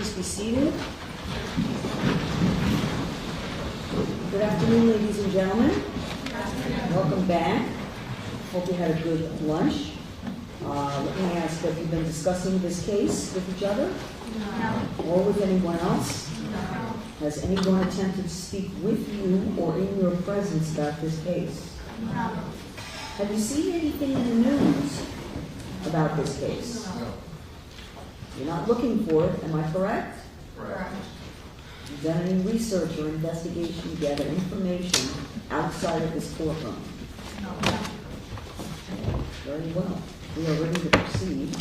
please be seated. Good afternoon, ladies and gentlemen. Welcome back. Hope you had a good lunch. Let me ask, have you been discussing this case with each other? No. Or with anyone else? No. Has anyone attempted to speak with you or in your presence about this case? No. Have you seen anything in the news about this case? No. You're not looking for it, am I correct? Correct. Have you done any research or investigation to gather information outside of this courtroom? No. Very well. We are ready to proceed.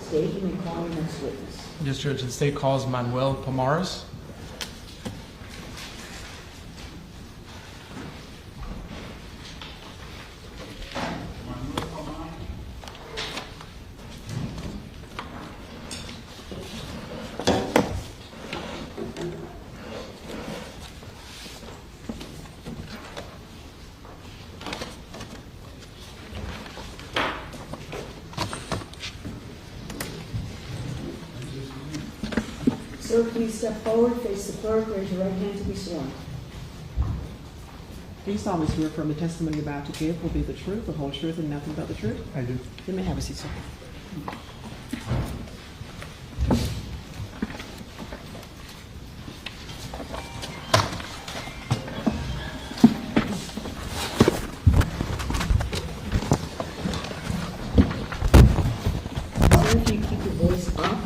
State, you may call your next witness. Yes, Judge. The state calls Manuel Pomares. Sir, please step forward, face the clerk, raise your right hand to be sworn. Do you solemnly swear from the testimony you're about to give will be the truth, the whole truth, and nothing but the truth? I do. You may have a seat, sir. Sir, if you keep your voice up,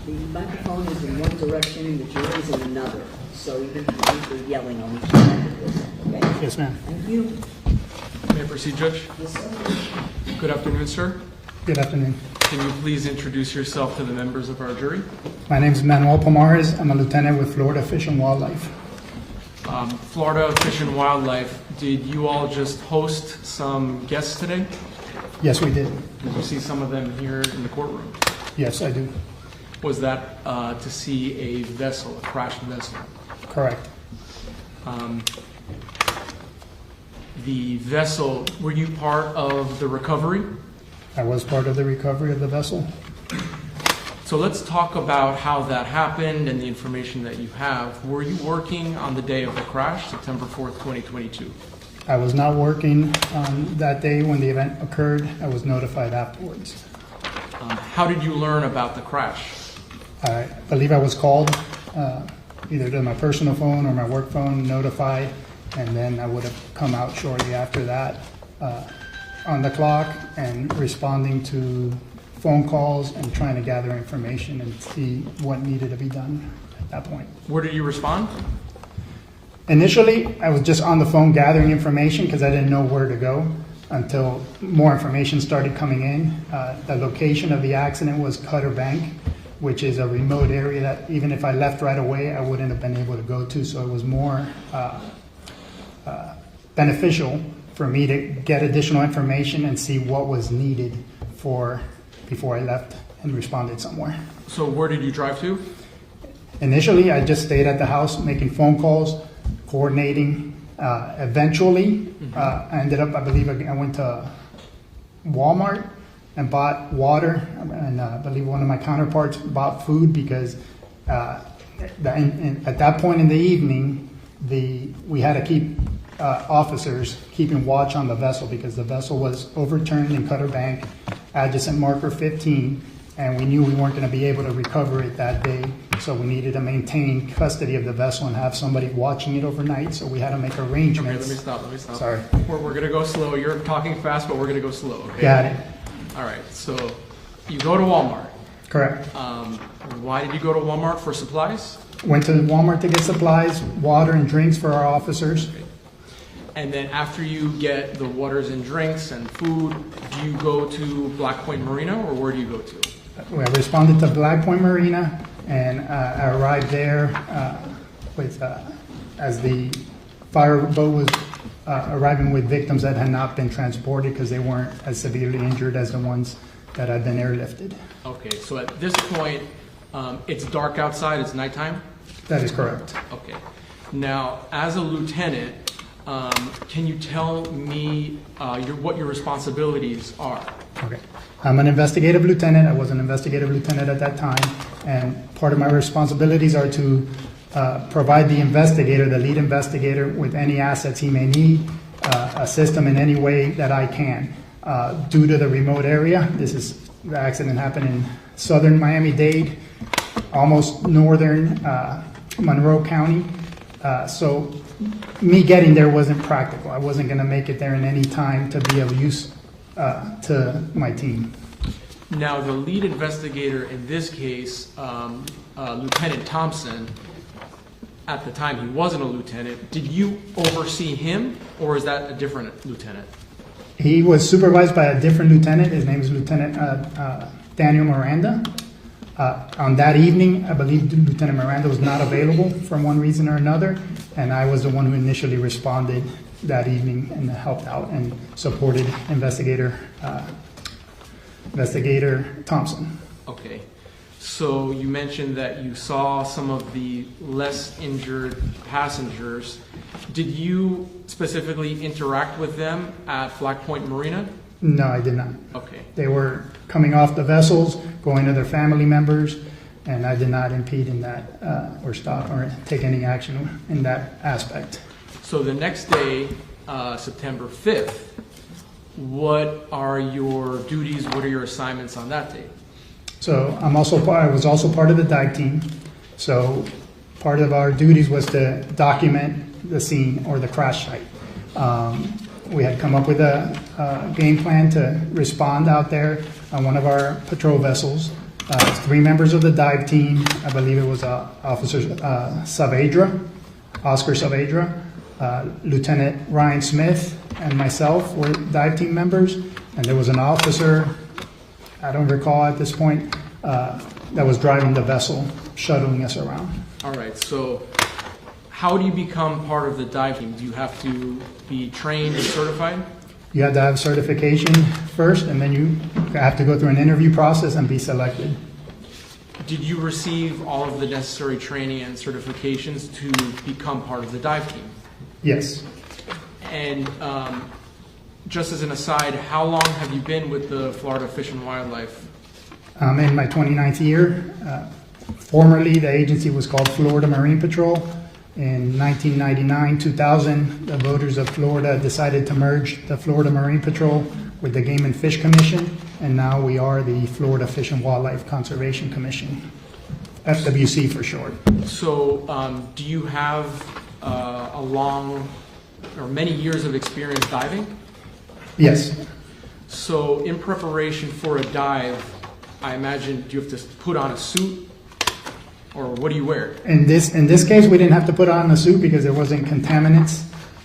the microphone is in one direction and the jury is in another. So even if you're yelling on each side of this, okay? Yes, ma'am. Thank you. May I proceed, Judge? Yes, sir. Good afternoon, sir. Good afternoon. Can you please introduce yourself to the members of our jury? My name is Manuel Pomares. I'm a lieutenant with Florida Fish and Wildlife. Florida Fish and Wildlife, did you all just host some guests today? Yes, we did. Did you see some of them here in the courtroom? Yes, I do. Was that to see a vessel, a crashed vessel? Correct. The vessel, were you part of the recovery? I was part of the recovery of the vessel. So let's talk about how that happened and the information that you have. Were you working on the day of the crash, September 4th, 2022? I was not working that day when the event occurred. I was notified afterwards. How did you learn about the crash? I believe I was called either to my personal phone or my work phone, notified, and then I would have come out shortly after that on the clock and responding to phone calls and trying to gather information and see what needed to be done at that point. Where did you respond? Initially, I was just on the phone gathering information because I didn't know where to go until more information started coming in. The location of the accident was Cutter Bank, which is a remote area that even if I left right away, I wouldn't have been able to go to. So it was more beneficial for me to get additional information and see what was needed before I left and responded somewhere. So where did you drive to? Initially, I just stayed at the house making phone calls, coordinating. Eventually, I ended up, I believe I went to Walmart and bought water, and I believe one of my counterparts bought food because at that point in the evening, we had to keep officers keeping watch on the vessel because the vessel was overturned in Cutter Bank, adjacent marker 15, and we knew we weren't going to be able to recover it that day, so we needed to maintain custody of the vessel and have somebody watching it overnight, so we had to make arrangements. Okay, let me stop. Sorry. We're going to go slow. You're talking fast, but we're going to go slow, okay? Got it. All right, so you go to Walmart. Correct. Why did you go to Walmart? For supplies? Went to Walmart to get supplies, water and drinks for our officers. And then after you get the waters and drinks and food, do you go to Black Point Marina, or where do you go to? I responded to Black Point Marina, and I arrived there as the fireboat was arriving with victims that had not been transported because they weren't as severely injured as the ones that had been airlifted. Okay, so at this point, it's dark outside, it's nighttime? That is correct. Okay. Now, as a lieutenant, can you tell me what your responsibilities are? Okay. I'm an investigative lieutenant. I was an investigative lieutenant at that time. And part of my responsibilities are to provide the investigator, the lead investigator, with any assets he may need, assist him in any way that I can. Due to the remote area, the accident happened in southern Miami-Dade, almost northern Monroe County. So me getting there wasn't practical. I wasn't going to make it there in any time to be of use to my team. Now, the lead investigator in this case, Lieutenant Thompson, at the time he wasn't a lieutenant, did you oversee him, or is that a different lieutenant? He was supervised by a different lieutenant. His name is Lieutenant Daniel Miranda. On that evening, I believe Lieutenant Miranda was not available for one reason or another, and I was the one who initially responded that evening and helped out and supported Investigator Thompson. Okay. So you mentioned that you saw some of the less injured passengers. Did you specifically interact with them at Black Point Marina? No, I did not. Okay. They were coming off the vessels, going to their family members, and I did not impede in that or stop or take any action in that aspect. So the next day, September 5th, what are your duties? What are your assignments on that day? So I was also part of the dive team. So part of our duties was to document the scene or the crash site. We had come up with a game plan to respond out there on one of our patrol vessels. 3 members of the dive team, I believe it was Officer Saavedra, Oscar Saavedra, Lieutenant Ryan Smith, and myself were dive team members. And there was an officer, I don't recall at this point, that was driving the vessel, shuttling us around. All right, so how do you become part of the dive team? Do you have to be trained and certified? You have to have certification first, and then you have to go through an interview process and be selected. Did you receive all of the necessary training and certifications to become part of the dive team? Yes. And just as an aside, how long have you been with the Florida Fish and Wildlife? I'm in my 29th year. Formerly, the agency was called Florida Marine Patrol. In 1999, 2000, the voters of Florida decided to merge the Florida Marine Patrol with the Game and Fish Commission, and now we are the Florida Fish and Wildlife Conservation Commission, FWC for short. So do you have a long or many years of experience diving? Yes. So in preparation for a dive, I imagine, do you have to put on a suit? Or what do you wear? In this case, we didn't have to put on a suit because there wasn't contaminants.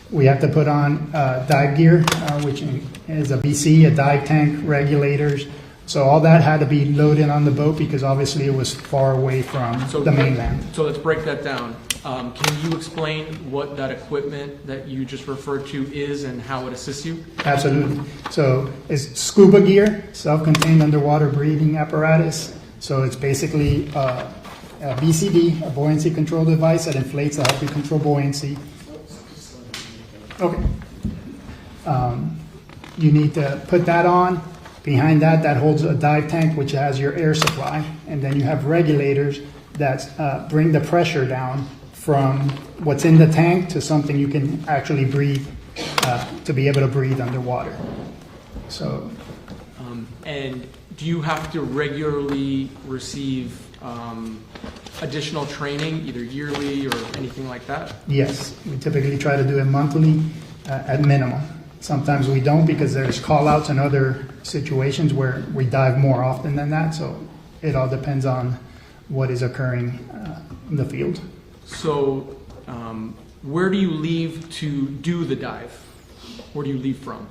We have to put on dive gear, which is a BC, a dive tank, regulators. So all that had to be loaded on the boat because obviously it was far away from the mainland. So let's break that down. Can you explain what that equipment that you just referred to is and how it assists you? Absolutely. So it's scuba gear, self-contained underwater breathing apparatus. So it's basically a BCD, a buoyancy control device that inflates to help you control buoyancy. Okay. You need to put that on. Behind that, that holds a dive tank, which has your air supply. And then you have regulators that bring the pressure down from what's in the tank to something you can actually breathe, to be able to breathe underwater. So. And do you have to regularly receive additional training, either yearly or anything like that? Yes, we typically try to do it monthly at minimum. Sometimes we don't because there's call-outs and other situations where we dive more often than that. So it all depends on what is occurring in the field. So where do you leave to do the dive? Where do you leave from?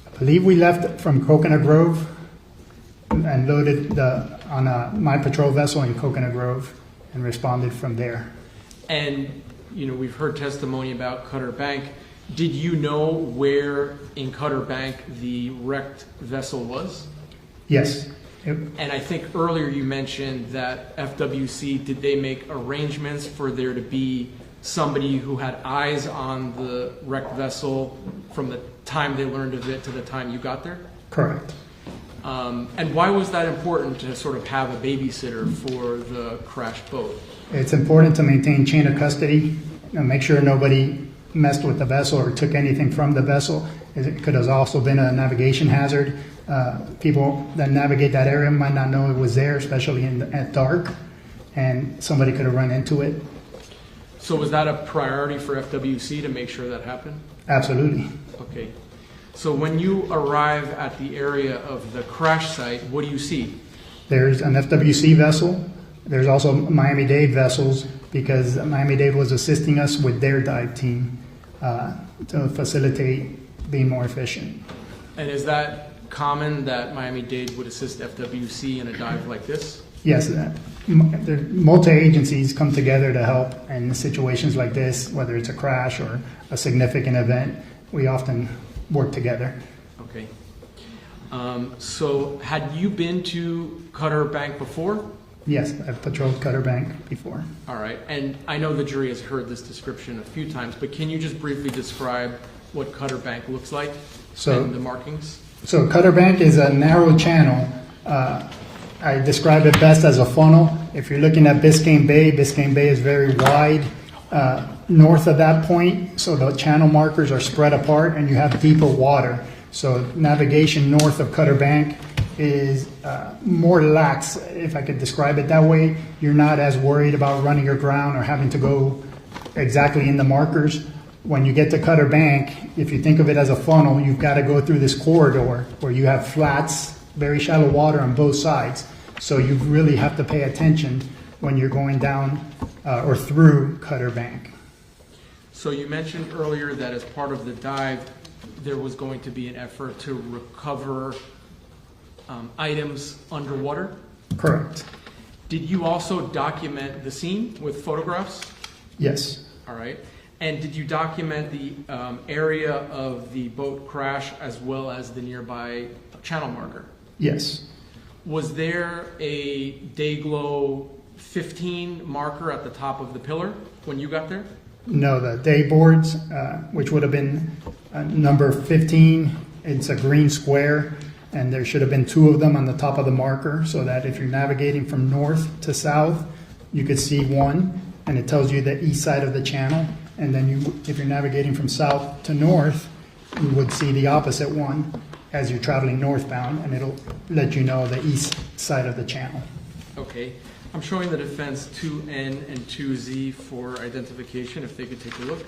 I believe we left from Coconut Grove and loaded on my patrol vessel in Coconut Grove and responded from there. And, you know, we've heard testimony about Cutter Bank. Did you know where in Cutter Bank the wrecked vessel was? Yes. And I think earlier you mentioned that FWC, did they make arrangements for there to be somebody who had eyes on the wrecked vessel from the time they learned of it to the time you got there? Correct. And why was that important to sort of have a babysitter for the crashed boat? It's important to maintain chain of custody and make sure nobody messed with the vessel or took anything from the vessel. It could have also been a navigation hazard. People that navigate that area might not know it was there, especially at dark, and somebody could have run into it. So was that a priority for FWC to make sure that happened? Absolutely. Okay. So when you arrive at the area of the crash site, what do you see? There's an FWC vessel. There's also Miami-Dade vessels because Miami-Dade was assisting us with their dive team to facilitate being more efficient. And is that common that Miami-Dade would assist FWC in a dive like this? Yes, multi-agencies come together to help in situations like this, whether it's a crash or a significant event. We often work together. Okay. So had you been to Cutter Bank before? Yes, I've patrolled Cutter Bank before. All right. And I know the jury has heard this description a few times, but can you just briefly describe what Cutter Bank looks like and the markings? So Cutter Bank is a narrow channel. I describe it best as a funnel. If you're looking at Biscayne Bay is very wide north of that point, so the channel markers are spread apart and you have deeper water. So navigation north of Cutter Bank is more lax, if I could describe it that way. You're not as worried about running aground or having to go exactly in the markers. When you get to Cutter Bank, if you think of it as a funnel, you've got to go through this corridor where you have flats, very shallow water on both sides. So you really have to pay attention when you're going down or through Cutter Bank. So you mentioned earlier that as part of the dive, there was going to be an effort to recover items underwater? Correct. Did you also document the scene with photographs? Yes. All right. And did you document the area of the boat crash as well as the nearby channel marker? Yes. Was there a Dayglow 15 marker at the top of the pillar when you got there? No, the dayboards, which would have been number 15, it's a green square, and there should have been 2 of them on the top of the marker so that if you're navigating from north to south, you could see one, and it tells you the east side of the channel. And then if you're navigating from south to north, you would see the opposite one as you're traveling northbound, and it'll let you know the east side of the channel. Okay. I'm showing the defense 2N and 2Z for identification, if they could take a look.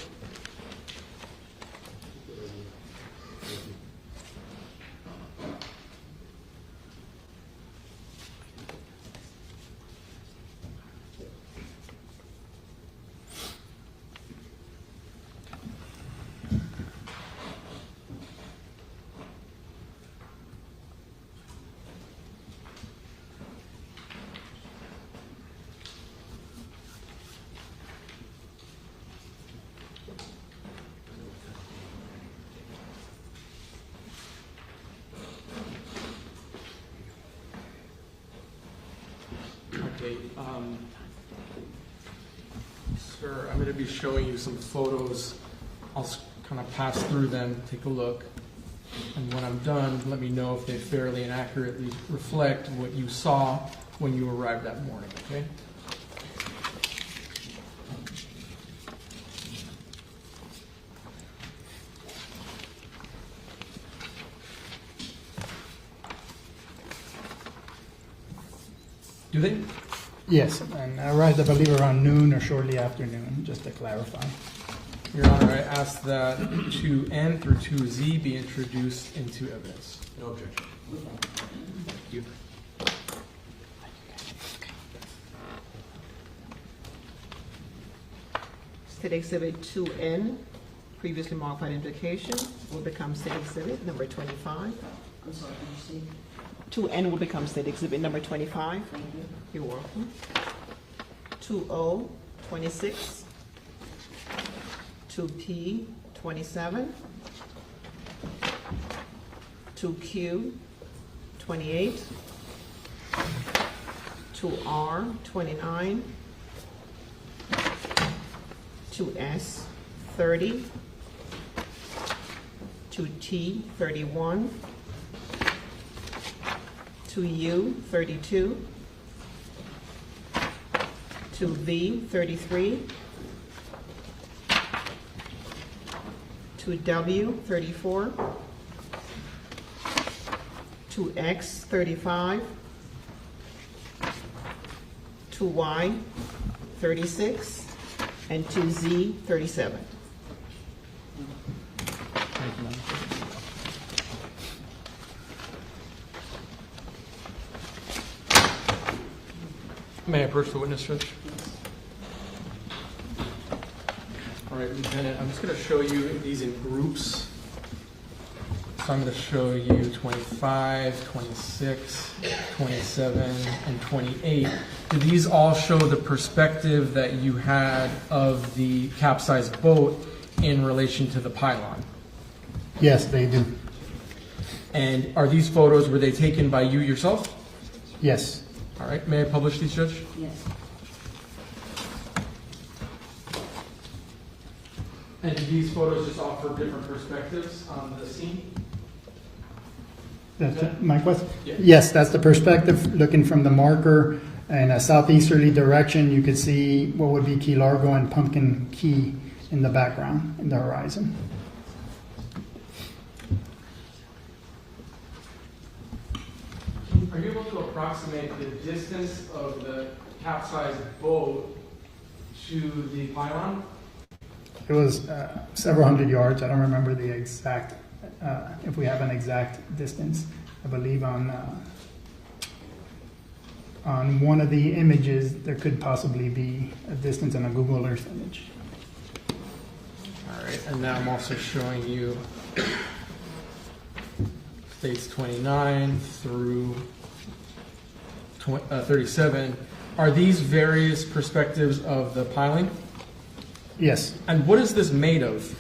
Okay, sir, I'm going to be showing you some photos. I'll kind of pass through them, take a look, and when I'm done, let me know if they fairly and accurately reflect what you saw when you arrived that morning, okay? Do they? Yes, and I arrived, I believe, around noon or shortly after noon, just to clarify. Your Honor, I ask that 2N through 2Z be introduced into evidence. No objection. Thank you. State Exhibit 2N, previously marked by identification, will become State Exhibit number 25. I'm sorry, can you see? 2N will become State Exhibit number 25. Thank you. You're welcome. 2O, 26. 2P, 27. 2Q, 28. 2R, 29. 2S, 30. 2T, 31. to U, 32, to V, 33, to W, 34, to X, 35, to Y, 36, and to Z, 37. Thank you, Madam Clerk. May I approach the witness, Judge? All right, Lieutenant, I'm just going to show you these in groups. So I'm going to show you 25, 26, 27, and 28. Do these all show the perspective that you had of the capsized boat in relation to the pylon? Yes, they do. And are these photos, were they taken by you yourself? Yes. All right, may I publish these, Judge? Yes. And do these photos just offer different perspectives on the scene? That's my question? Yeah. Yes, that's the perspective, looking from the marker in a southeasterly direction. You can see what would be Key Largo and Pumpkin Key in the background, in the horizon. Are you able to approximate the distance of the capsized boat to the pylon? It was several hundred yards. I don't remember the exact, if we have an exact distance. I believe on one of the images, there could possibly be a distance on a Google Earth image. All right, and now I'm also showing you states 29 through 37. Are these various perspectives of the piling? Yes, And what is this made of?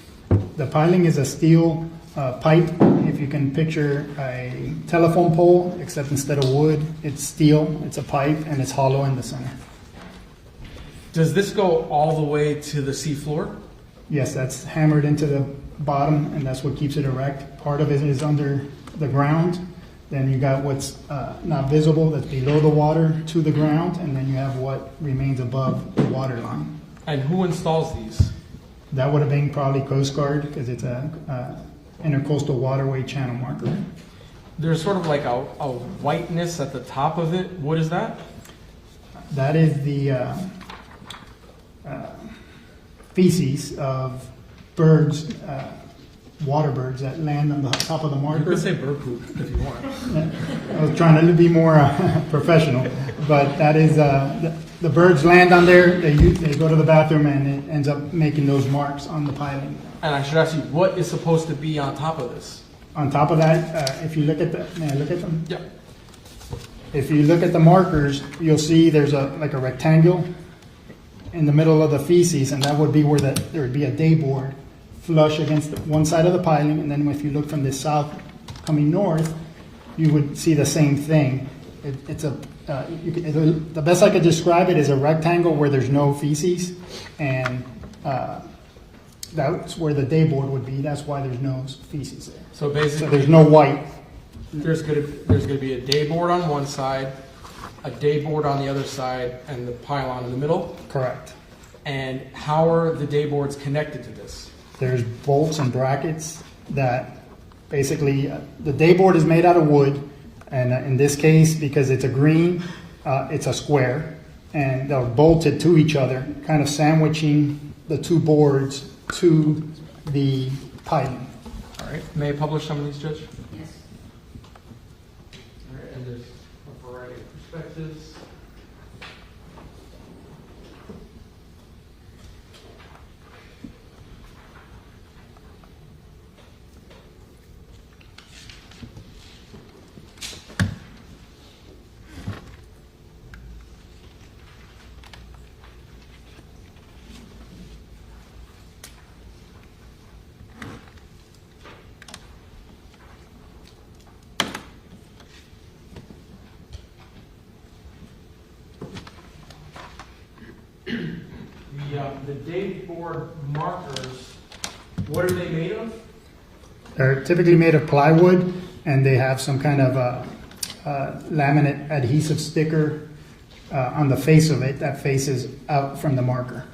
the piling is a steel pipe. If you can picture a telephone pole, except instead of wood, it's steel. It's a pipe and it's hollow in the center. Does this go all the way to the seafloor? Yes, that's hammered into the bottom, and that's what keeps it erect. Part of it is under the ground. Then you got what's not visible, that's below the water to the ground, and then you have what remains above the water line. And who installs these? That would have been probably Coast Guard, because it's a intercoastal waterway channel marker. There's sort of like a whiteness at the top of it. What is that? That is the feces of birds, water birds that land on the top of the You marker. could say bird poop if you want. I was trying to be more professional, but that is the birds land on there. They go to the bathroom, and it ends up making those marks on the piling. And I should ask you, what is supposed to be on top of this? On top of that, if you look at may I look at them? Yeah. If you look at the markers, you'll see there's a rectangle in the middle of the feces, and that would be where there would be a dayboard flush against one side of the piling. And then if you look from the south coming north, you would see the same thing. The best I could describe it is a rectangle where there's no feces, and that's where the dayboard would be. That's why there's no feces there. So So basically, there's no white. there's gonna be a dayboard on one side, a dayboard on the other side, and the pylon in the middle. Correct. And how are the dayboards connected to this? There's bolts and brackets that basically, the dayboard is made out of wood, and in this case, because it's a green, it's a square, and they're bolted to each other, kind of sandwiching the two boards to the piling. All right, may I publish some of these, Judge? Yes. All right, and there's a variety of perspectives. The dayboard markers, what are they made of? They're typically made of plywood, and they have some kind of laminate adhesive sticker on the face of it that faces out from the marker.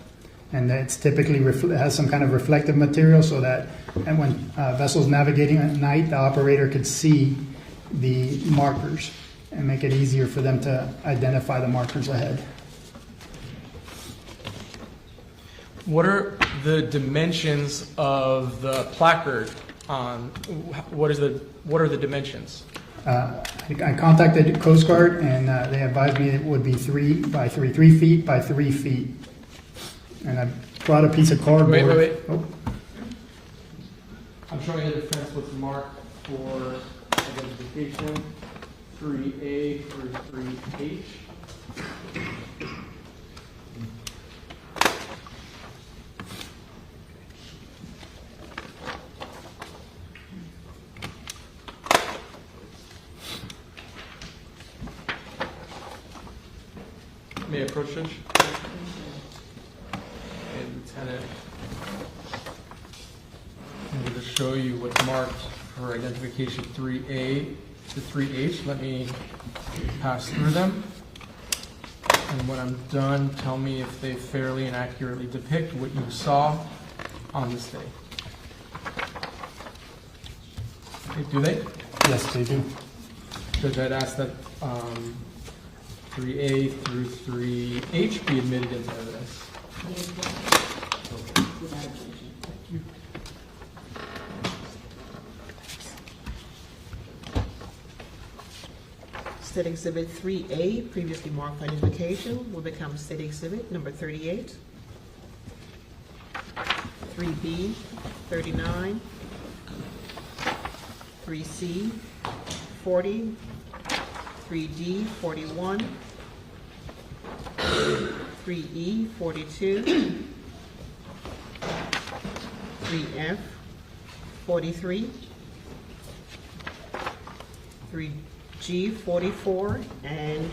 And it's typically has some kind of reflective material so that and when vessels navigating at night, the operator could see the markers and make it easier for them to identify the markers ahead. What are the dimensions of the placard on, what are the dimensions? I contacted Coast Guard and they advised me it would be 3 by 3 feet by 3 feet. And I brought a piece of cardboard. Wait. Oh. I'm showing you the fence what's marked for identification, 3A through 3H. May I approach, Judge? And Lieutenant, I'm going to show you what's marked for identification 3A to 3H. Let me pass through them. And when I'm done, tell me if they fairly and accurately depict what you saw on this day. Okay, do they? Yes, they do. Judge, I'd ask that 3A through 3H be admitted into evidence. State Exhibit 3A, previously marked for identification, will become State Exhibit number 38. 3B, 39. 3C, 40. 3D, 41. 3E, 42. 3F, 43. 3G, 44, and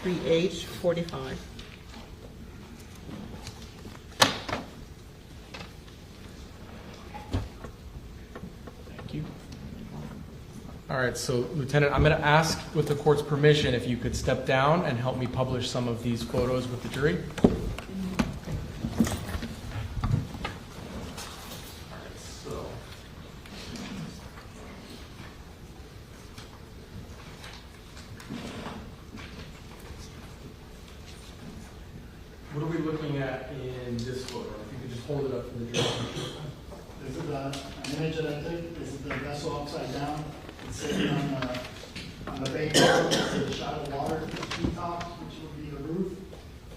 3H, 45. Thank you. All right, so Lieutenant, I'm going to ask, with the court's permission, if you could step down and help me publish some of these photos with the jury. What are we looking at in this photo? If you could just hold it up for the jury. This is an image that I took. This is the vessel upside down. It's sitting on the bay. There's a shot of water. The treetops, which would be the roof,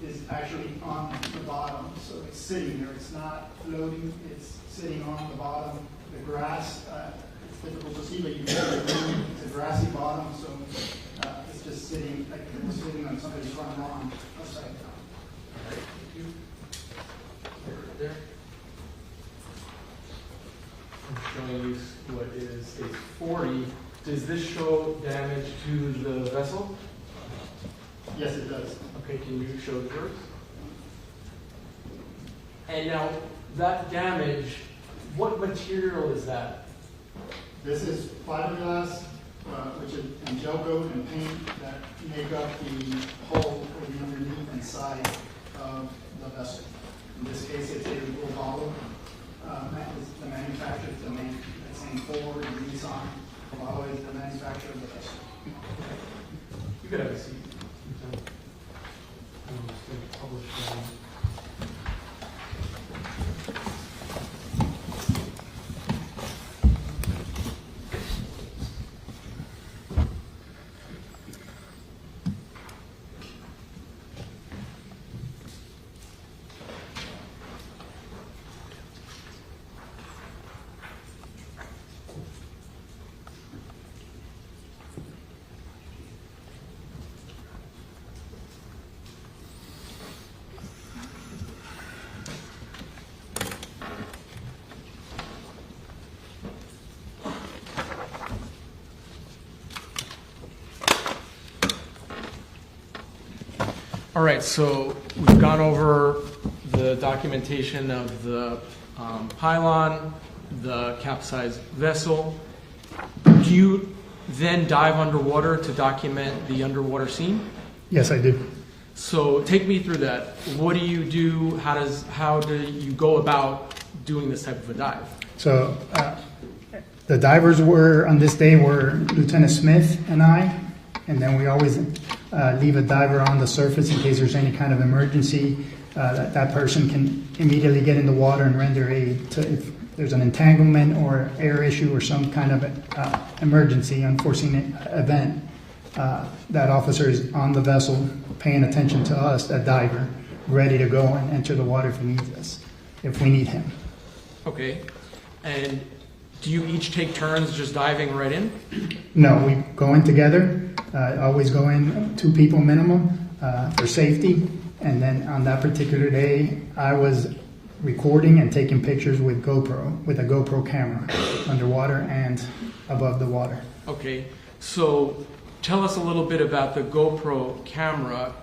is actually on the bottom. So it's sitting there. It's not floating. It's sitting on the bottom. The grass, it's difficult to see, but you can see it's a grassy bottom. So it's just sitting like we're sitting on somebody's front lawn upside down. All right, thank you. Right there. I'm showing you what is a 40. Does this show damage to the vessel? Yes, it does. Okay, can you show yours? And now, that damage, what material is that? This is fiberglass, which is and gel coat and paint that make up the hull or the underneath and side of the vessel. In this case, it's a Robalo. That is the manufacturer, it's the same Ford and Nissan. Robalo is the manufacturer of the vessel. You could have a seat. I'm just going to publish that. All right, so we've gone over the documentation of the pylon, the capsized vessel. Do you then dive underwater to document the underwater scene? Yes, I do. So take me through that. What do you do? How do you go about doing this type of a dive? So the divers on this day were Lieutenant Smith and I, and then we always leave a diver on the surface in case there's any kind of emergency. That person can immediately get in the water and render aid if there's an entanglement or air issue or some kind of emergency, unforeseen event. That officer is on the vessel paying attention to us, that diver, ready to go and enter the water if he needs us, if we need him. Okay. And do you each take turns just diving right in? No, we go in together, always go in 2 people minimum for safety. And then on that particular day, I was recording and taking pictures with a GoPro camera underwater and above the water. Okay. So tell us a little bit about the GoPro camera.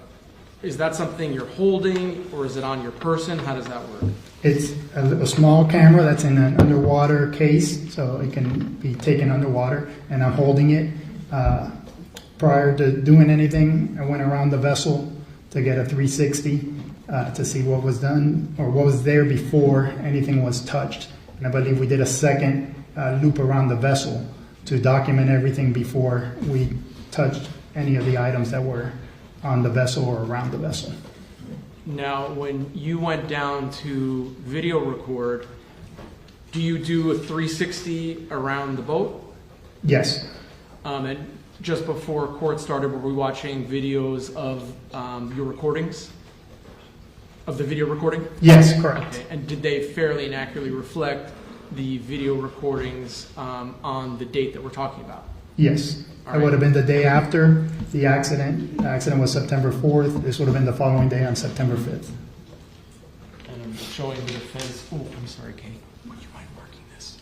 Is that something you're holding or is it on your person? How does that work? It's a small camera that's in an underwater case, so it can be taken underwater, and I'm holding it. Prior to doing anything, I went around the vessel to get a 360 to see what was done or what was there before anything was touched. And I believe we did a second loop around the vessel to document everything before we touched any of the items that were on the vessel or around the vessel. Now, when you went down to video record, do you do a 360 around the boat? Yes. And just before court started, were we watching videos of your recordings? Of the video recording? Yes, correct. Okay. And did they fairly and accurately reflect the video recordings on the date that we're talking about? Yes. All It would have been the day after the accident. The accident was September 4th. This would have been the following day on September 5th. And I'm showing the defense. Oh, I'm sorry, Kate. Would you mind marking this?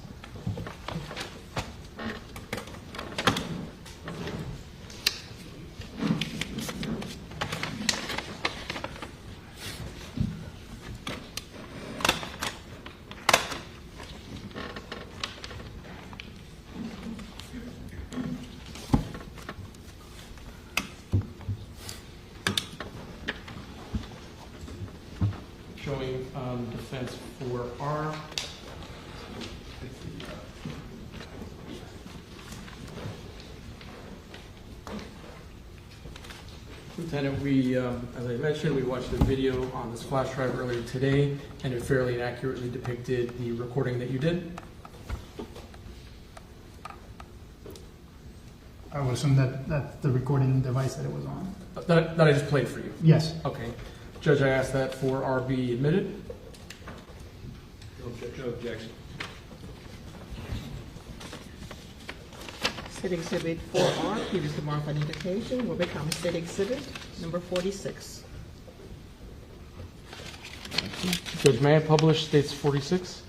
Showing defense for arm. Lieutenant, we, as I mentioned, we watched the video on this flash drive earlier today, and it fairly and accurately depicted the recording that you did. I would assume that's the recording device that it was on. That I just played for you. Yes. Okay. Judge, I asked that for RB admitted. No objection. State Exhibit 4R, previously marked for identification, will become State Exhibit number 46. Judge, may I publish states 46?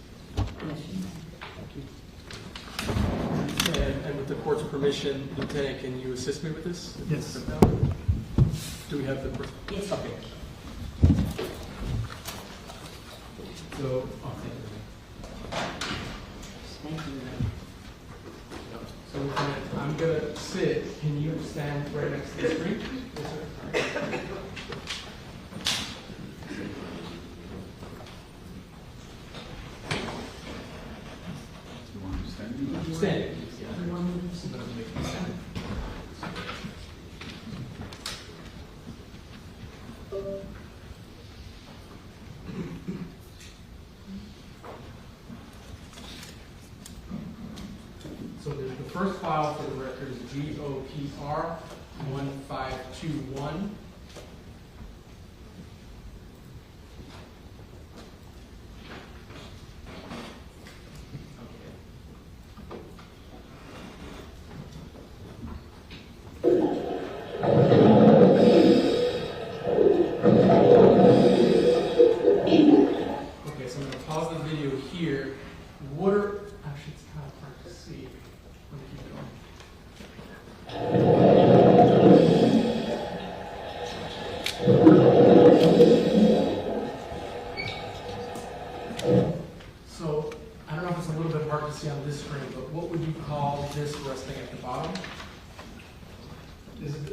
And with the court's permission, Lieutenant, can you assist me with this? Yes. Do we have the? Yes. Okay. So, Thank you. So Lieutenant, I'm gonna sit. Can you stand right next to the screen? Yes, sir. All right. Stand. So the first file for the record is GOPR 1521. Okay, so I'm going to pause the video here. What are, actually it's kind of hard to see. Let me keep going. So, I don't know if it's a little bit hard to see on this screen, but what would you call this resting at the bottom? This is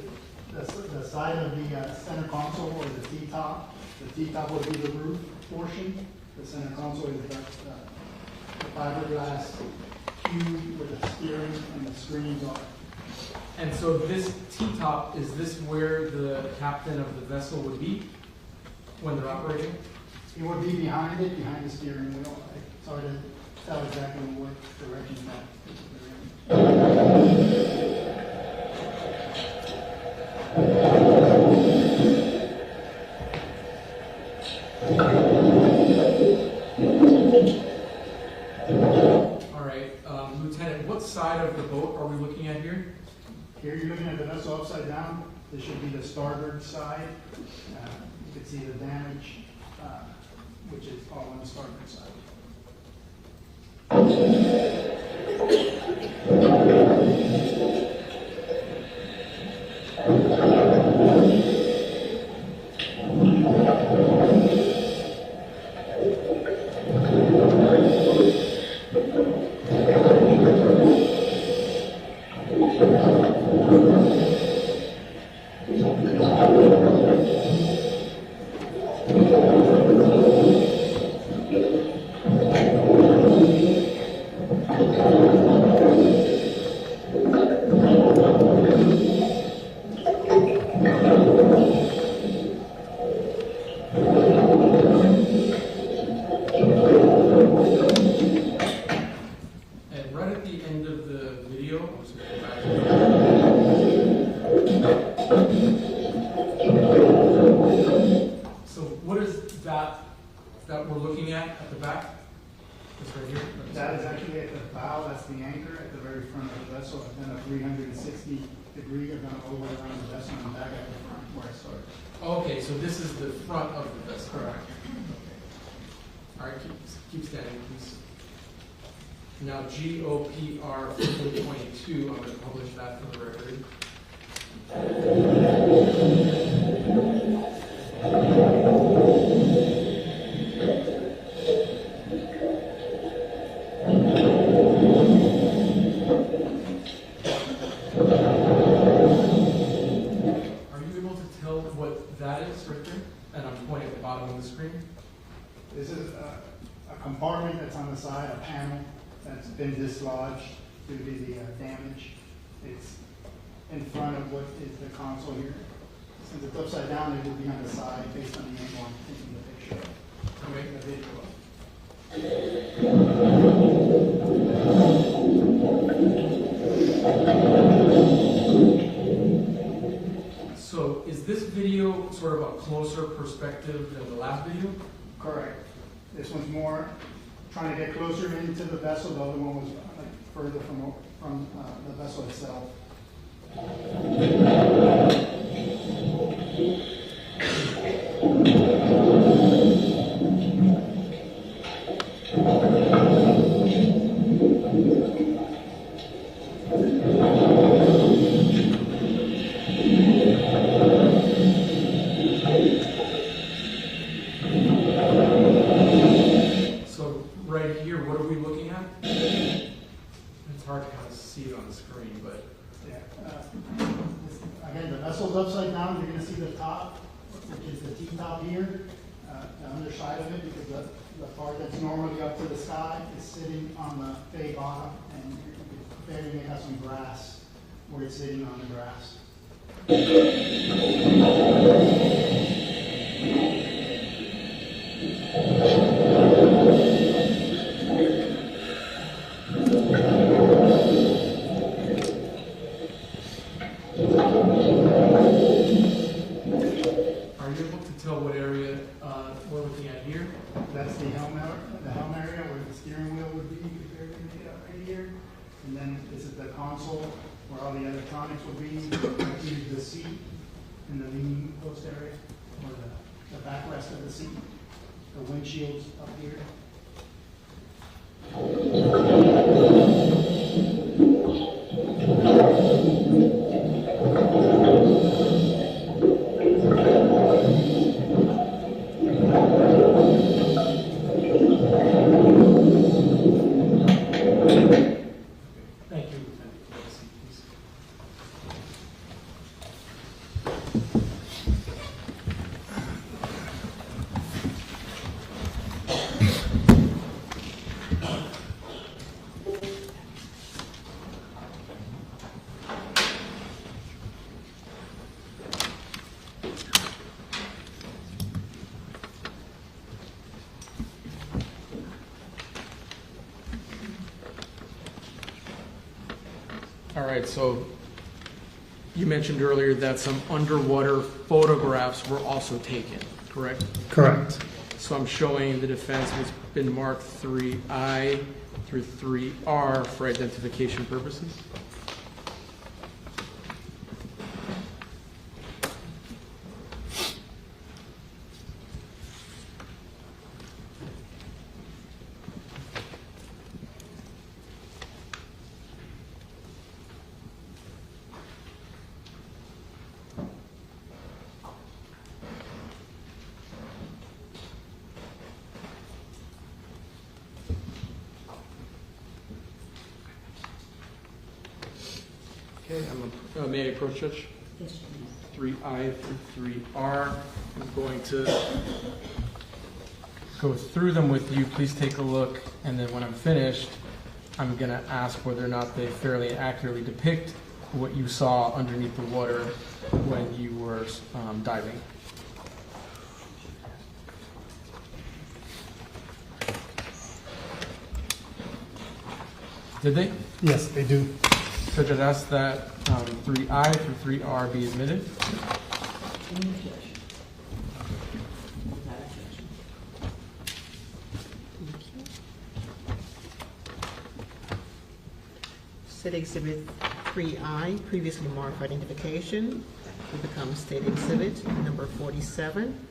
the side of the center console or the T-top. The T-top would be the roof portion. The center console is the fiberglass cube with the steering and the screens are. And so this T-top, is this where the captain of the vessel would be when they're operating? It would be behind it, behind the steering wheel. It's hard to tell exactly what direction that All right, Lieutenant, what side of the boat are we looking at here? Here you're looking at the vessel upside down. This should be the starboard side. You can see the damage, which is all on the starboard side. And right at the end of the video, I'm just going to go back to so what is that we're looking at the back? This right here? That is actually at the bow. That's the anchor at the very front of the vessel. And then a 360 degree, you're going to over around the vessel and back at the front where it starts. Okay, so this is the front of the vessel. Correct. All right, keep standing, please. Now, GOPR 1522, I'm going to publish that for the record. Are you able to tell what that is right there? And I'm pointing at the bottom of the screen. This is a compartment that's on the side, a panel that's been dislodged due to the damage. It's in front of what is the console here. Since it's upside down, it will be on the side based on the angle I'm taking the picture of. I'm making the video of. So is this video sort of a closer perspective than the last video? Correct. This one's more trying to get closer into the vessel. The other one was like further from the vessel itself. So right here, what are we looking at? It's hard to kind of see it on the screen, but Yeah. Again, the vessel's upside down. You're going to see the top, which is the T-top here, the underside of it, because the part that's normally up to the sky is sitting on the bay bottom, and there you may have some grass where it's sitting on the grass. are you able to tell what area we're looking at here? That's the helm area where the steering wheel would be, if you're going to get up right here. And then this is the console where all the electronics will be. Here's the seat in the leaning post area, or the backrest of the seat. The windshield's up here. All right, so you mentioned earlier that some underwater photographs were also taken, correct? Correct. So I'm showing the defense has been marked 3I through 3R for identification purposes. Okay, may I approach, Judge? Yes, you 3I through 3R. I'm going to go through them with you. Please take a look, and then when I'm finished, I'm going to ask whether or not they fairly accurately depict what you saw underneath the water when you were diving. Did they? Yes, they do. So Judge, ask that 3I through 3R be admitted. State Exhibit 3I, previously marked for identification, will become State Exhibit number 47.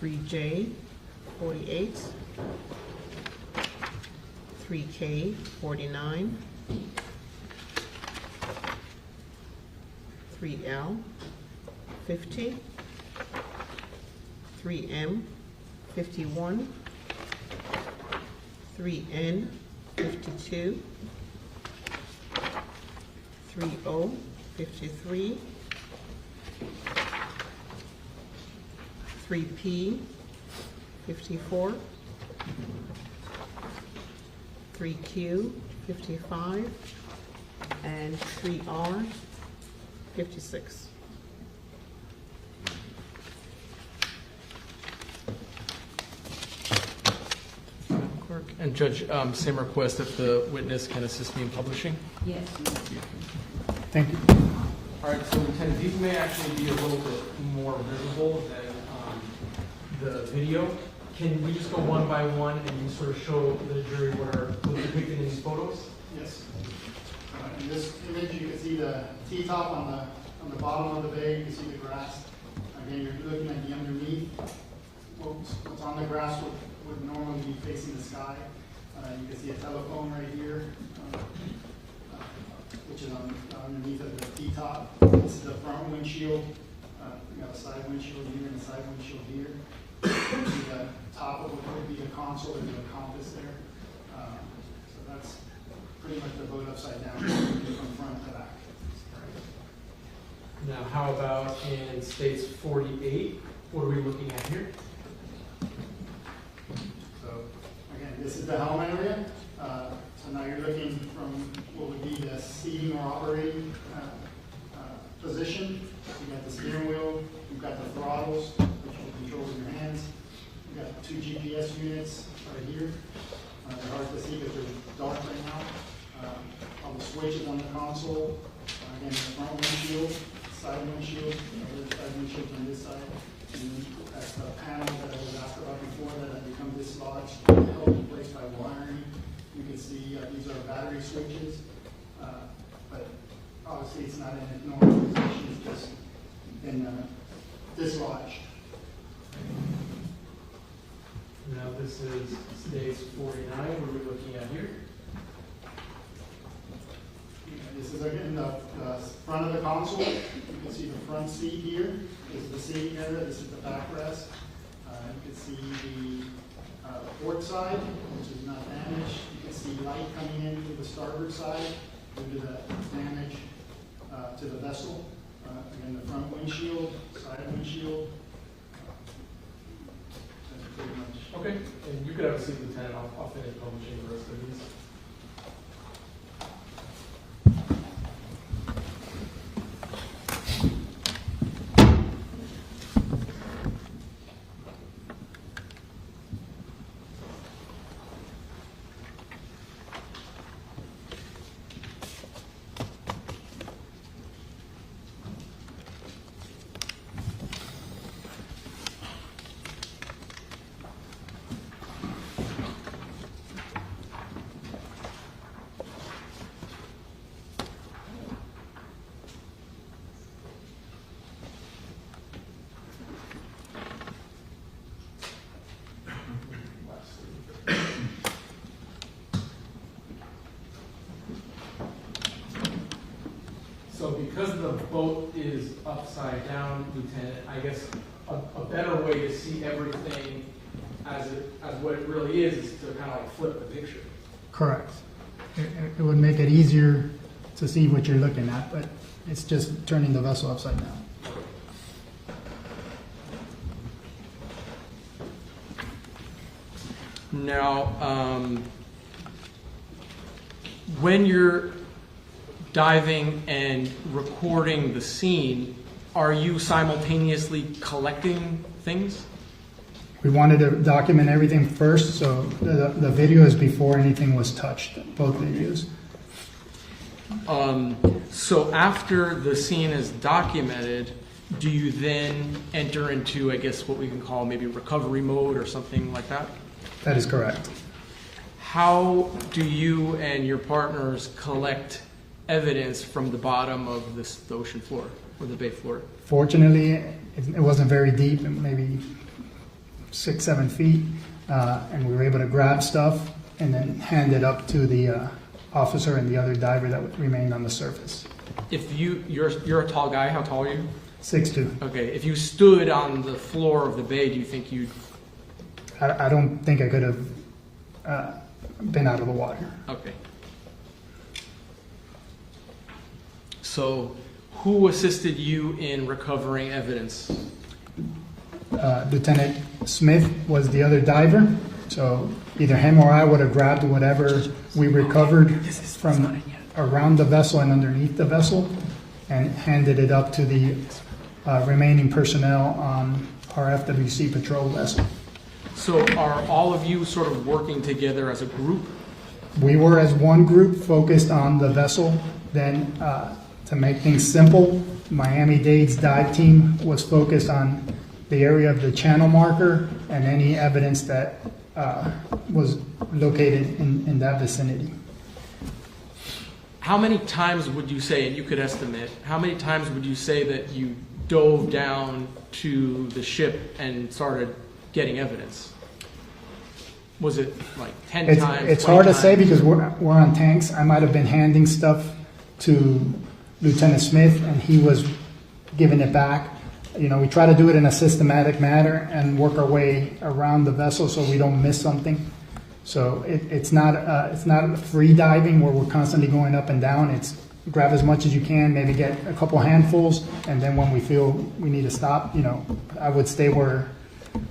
3J, 48. 3K, 49. 3L, 50. 3M, 51. 3N, 52. 3O, 53. 3P, 54. 3Q, 55. And 3R, 56. Clerk. And Judge, same request if the witness can assist me in publishing. Yes. Thank you. All right, so Lieutenant, these may actually be a little bit more visible than the video. Can we just go one by one and you sort of show the jury what's depicted in these photos? Yes. In this image, you can see the T-top on the bottom of the bay. You can see the grass. Again, you're looking at the underneath. What's on the grass would normally be facing the sky. You can see a telephone right here, which is underneath of the T-top. This is the front windshield. We got a side windshield here and a side windshield here. You see the top of what would be a console and a compass there. So that's pretty much the boat upside down from front to back. Now, how about in states 48? What are we looking at here? So again, this is the helm area. So now you're looking from what would be the seating or operating position. You got the steering wheel, you've got the throttles, which you control with your hands. You've got 2 GPS units right here. They're hard to see because they're dark right now. All the switches on the console. Again, the front windshield, side windshield, the other side windshield on this side. And then that's the panel that I was asked about before that had become dislodged, held in place by wiring. You can see these are battery switches, but obviously it's not in a normal position, it's just been dislodged. Now, this is states 49. What are we looking at here? This is again the front of the console. You can see the front seat here. This is the seating area. This is the backrest. You can see the port side, which is not damaged. You can see light coming in through the starboard side due to the damage to the vessel. Again, the front windshield, side windshield. That's pretty much. Okay, and you could have a seat, Lieutenant. I'll finish publishing the rest of these. because the boat is upside down, Lieutenant, I guess a better way to see everything as what it really is to kind of like flip the picture. Correct. It would make it easier to see what you're looking at, but it's just turning the vessel upside down. Now, when you're diving and recording the scene, are you simultaneously collecting things? We wanted to document everything first, so the video is before anything was touched, both videos. So after the scene is documented, do you then enter into, I guess, what we can call maybe recovery mode or something like that? That is correct. How do you and your partners collect evidence from the bottom of the ocean floor or the bay floor? Fortunately, it wasn't very deep, maybe 6-7 feet, and we were able to grab stuff and then hand it up to the officer and the other diver that remained on the surface. If you're a tall guy, how tall are you? 6'2". Okay, if you stood on the floor of the bay, do you think you'd... I don't think I could have been out of the water. Okay. So, who assisted you in recovering evidence? Lieutenant Smith was the other diver, so either him or I would have grabbed whatever we recovered from around the vessel and underneath the vessel and handed it up to the remaining personnel on our FWC patrol vessel. So are all of you sort of working together as a group? We were as one group focused on the vessel. Then to make things simple, Miami-Dade's dive team was focused on the area of the channel marker and any evidence that was located in that vicinity. How many times would you say, and you could estimate, how many times would you say that you dove down to the ship and started getting evidence? Was it like 10 times? It's hard to say because we're on tanks. I might have been handing stuff to Lieutenant Smith and he was giving it back. You know, we try to do it in a systematic manner and work our way around the vessel so we don't miss something. So it's not free diving where we're constantly going up and down. It's grab as much as you can, maybe get a couple handfuls, and then when we feel we need to stop, you know, I would stay where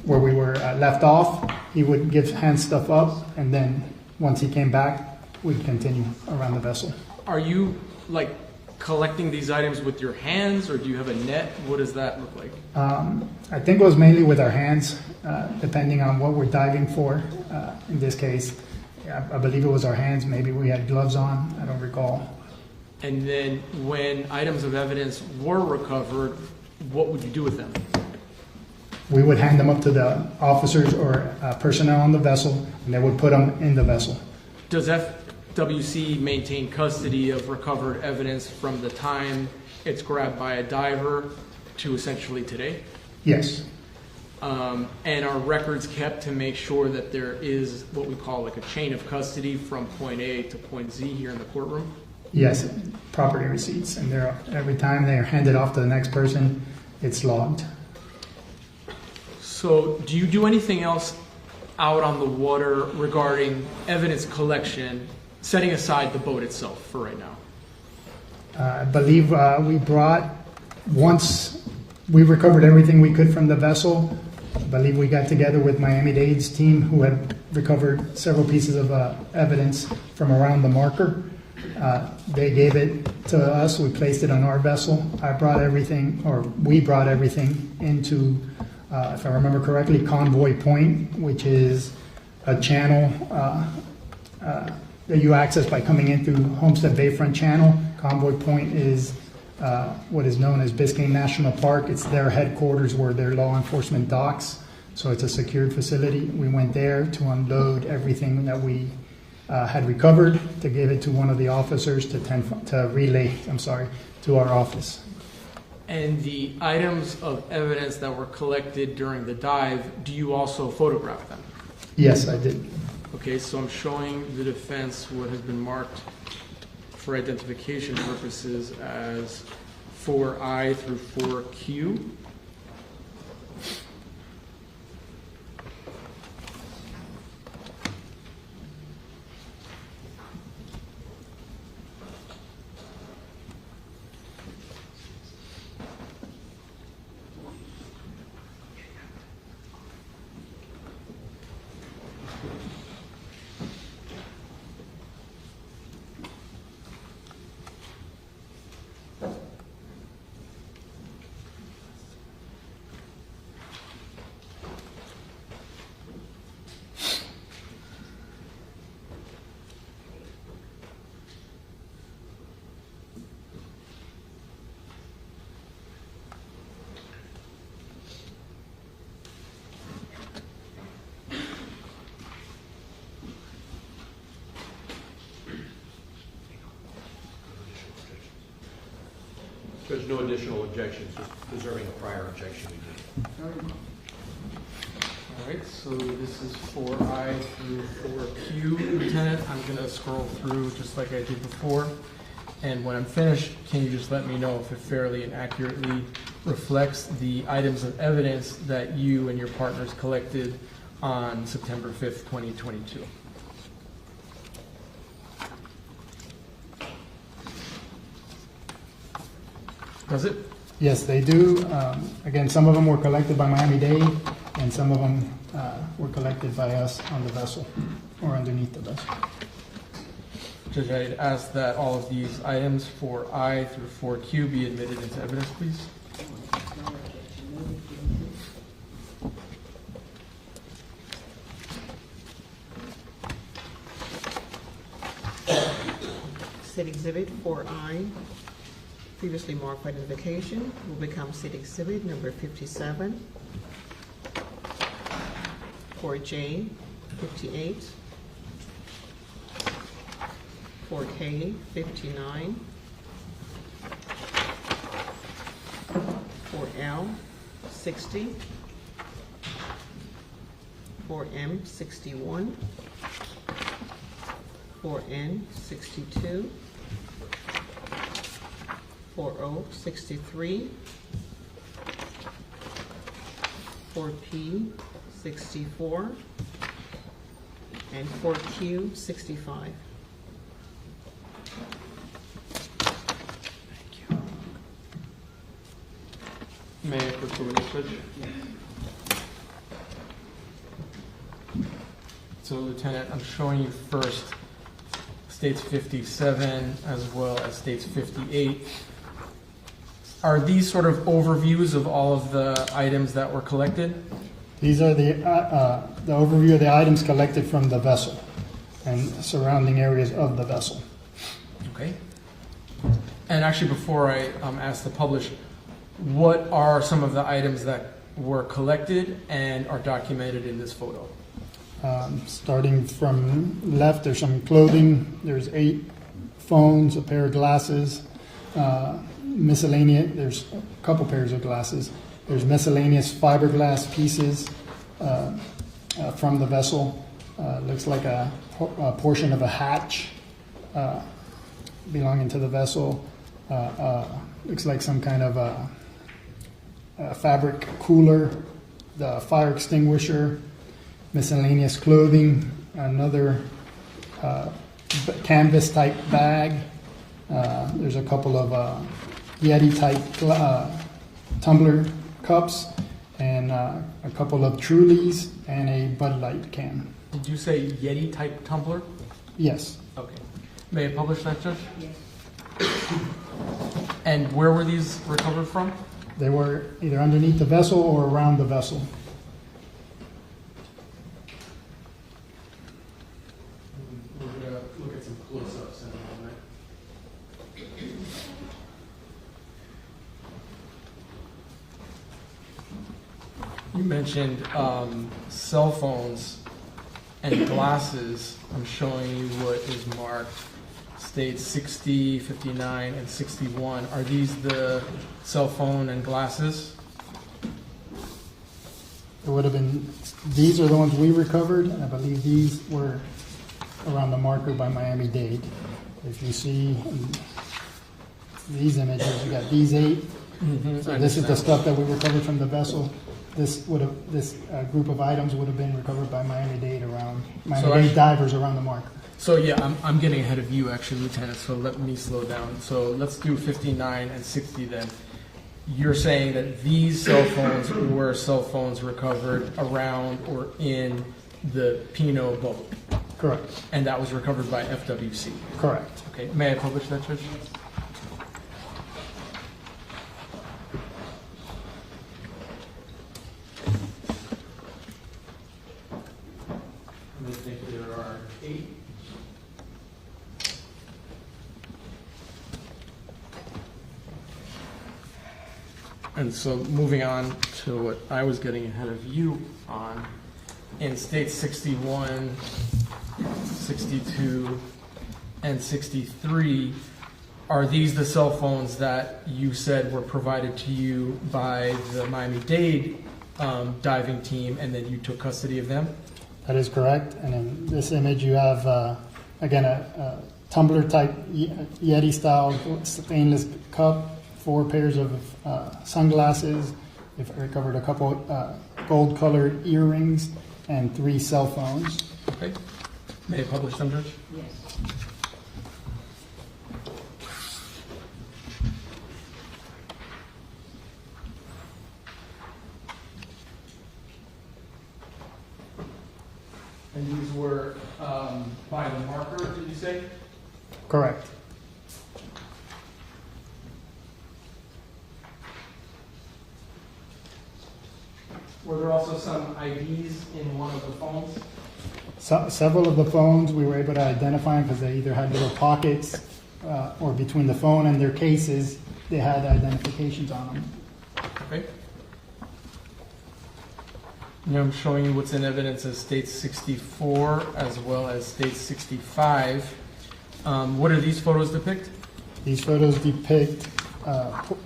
we were left off. He would hand stuff up, and then once he came back, we'd continue around the vessel. Are you like collecting these items with your hands, or do you have a net? What does that look like? I think it was mainly with our hands, depending on what we're diving for. In this case, I believe it was our hands. Maybe we had gloves on. I don't recall. And then when items of evidence were recovered, what would you do with them? We would hand them up to the officers or personnel on the vessel, and they would put them in the vessel. Does FWC maintain custody of recovered evidence from the time it's grabbed by a diver to essentially today? Yes. And are records kept to make sure that there is what we call like a chain of custody from point A to point Z here in the courtroom? Yes, property receipts, and every time they are handed off to the next person, it's logged. So do you do anything else out on the water regarding evidence collection, setting aside the boat itself for right now? I believe once we recovered everything we could from the vessel, I believe we got together with Miami-Dade's team who had recovered several pieces of evidence from around the marker. They gave it to us, we placed it on our vessel. We brought everything into, if I remember correctly, Convoy Point, which is a channel that you access by coming in through Homestead Bayfront Channel. Convoy Point is what is known as Biscayne National Park. It's their headquarters where their law enforcement docks. So it's a secured facility. We went there to unload everything that we had recovered, to give it to one of the officers to relay to our office. And the items of evidence that were collected during the dive, do you also photograph them? Yes, I did. Okay, so I'm showing the defense what has been marked for identification purposes as 4I through 4Q. There's no additional objections, just preserving a prior objection we did. All right, so this is 4I through 4Q, Lieutenant. I'm gonna scroll through just like I did before. And when I'm finished, can you just let me know if it fairly and accurately reflects the items of evidence that you and your partners collected on September 5th, 2022? Does it? Yes, they do. Again, some of them were collected by Miami-Dade, and some of them were collected by us on the vessel, or underneath the vessel. Judge, I'd ask that all of these items 4I through 4Q be admitted into evidence, please. State Exhibit 4I, previously marked for identification, will become State Exhibit number 57. 4J, 58. 4K, 59. 4L, 60. 4M, 61. 4N, 62. 4O, 63. 4P, 64. And 4Q, 65. May I put the witness, Judge? So, Lieutenant, I'm showing you first states 57 as well as states 58. Are these sort of overviews of all of the items that were collected? These are the overview of the items collected from the vessel and surrounding areas of the vessel. Okay. And actually, before I ask to publish, what are some of the items that were collected and are documented in this photo? Starting from left, there's some clothing, there's 8 phones, a pair of glasses, miscellaneous, there's a couple pairs of glasses, there's miscellaneous fiberglass pieces from the vessel, looks like a portion of a hatch belonging to the vessel, looks like some kind of a fabric cooler, the fire extinguisher, miscellaneous clothing, another canvas type bag. There's a couple of Yeti type tumbler cups, and a couple of Trulies and a Bud Light can. Did you say Yeti type tumbler? Yes. Okay. May I publish that, Judge? Yes. And where were these recovered from? They were either underneath the vessel or around the vessel. We're going to look at some close-ups in a moment. You mentioned cell phones and glasses. I'm showing you what is marked states 60, 59, and 61. Are these the cell phone and glasses? It would have been, these are the ones we recovered, and I believe these were around the marker by Miami-Dade. If you see these images, you got these 8. So this is the stuff that we recovered from the vessel. This group of items would have been recovered by Miami-Dade divers around the marker. So yeah, I'm getting ahead of you actually, Lieutenant, so let me slow down. So let's do 59 and 60 then. You're saying that these cell phones were cell phones recovered around or in the Pino boat? Correct. And that was recovered by FWC? Correct. Okay, may I publish that, Judge? I think there are 8. And so moving on to what I was getting ahead of you on, in states 61, 62, and 63, are these the cell phones that you said were provided to you by the Miami-Dade diving team and then you took custody of them? That is correct. And in this image, you have, again, a tumbler type Yeti style stainless cup, 4 pairs of sunglasses. We've recovered a couple gold colored earrings and 3 cell phones. Okay. May I publish them, Judge? Yes. And these were by the marker, did you say? Correct. Were there also some IDs in one of the phones? Several of the phones we were able to identify because they either had little pockets or between the phone and their cases, they had identifications on them. Okay. Now I'm showing you what's in evidence as state 64 as well as state 65. What do these photos depict? These photos depict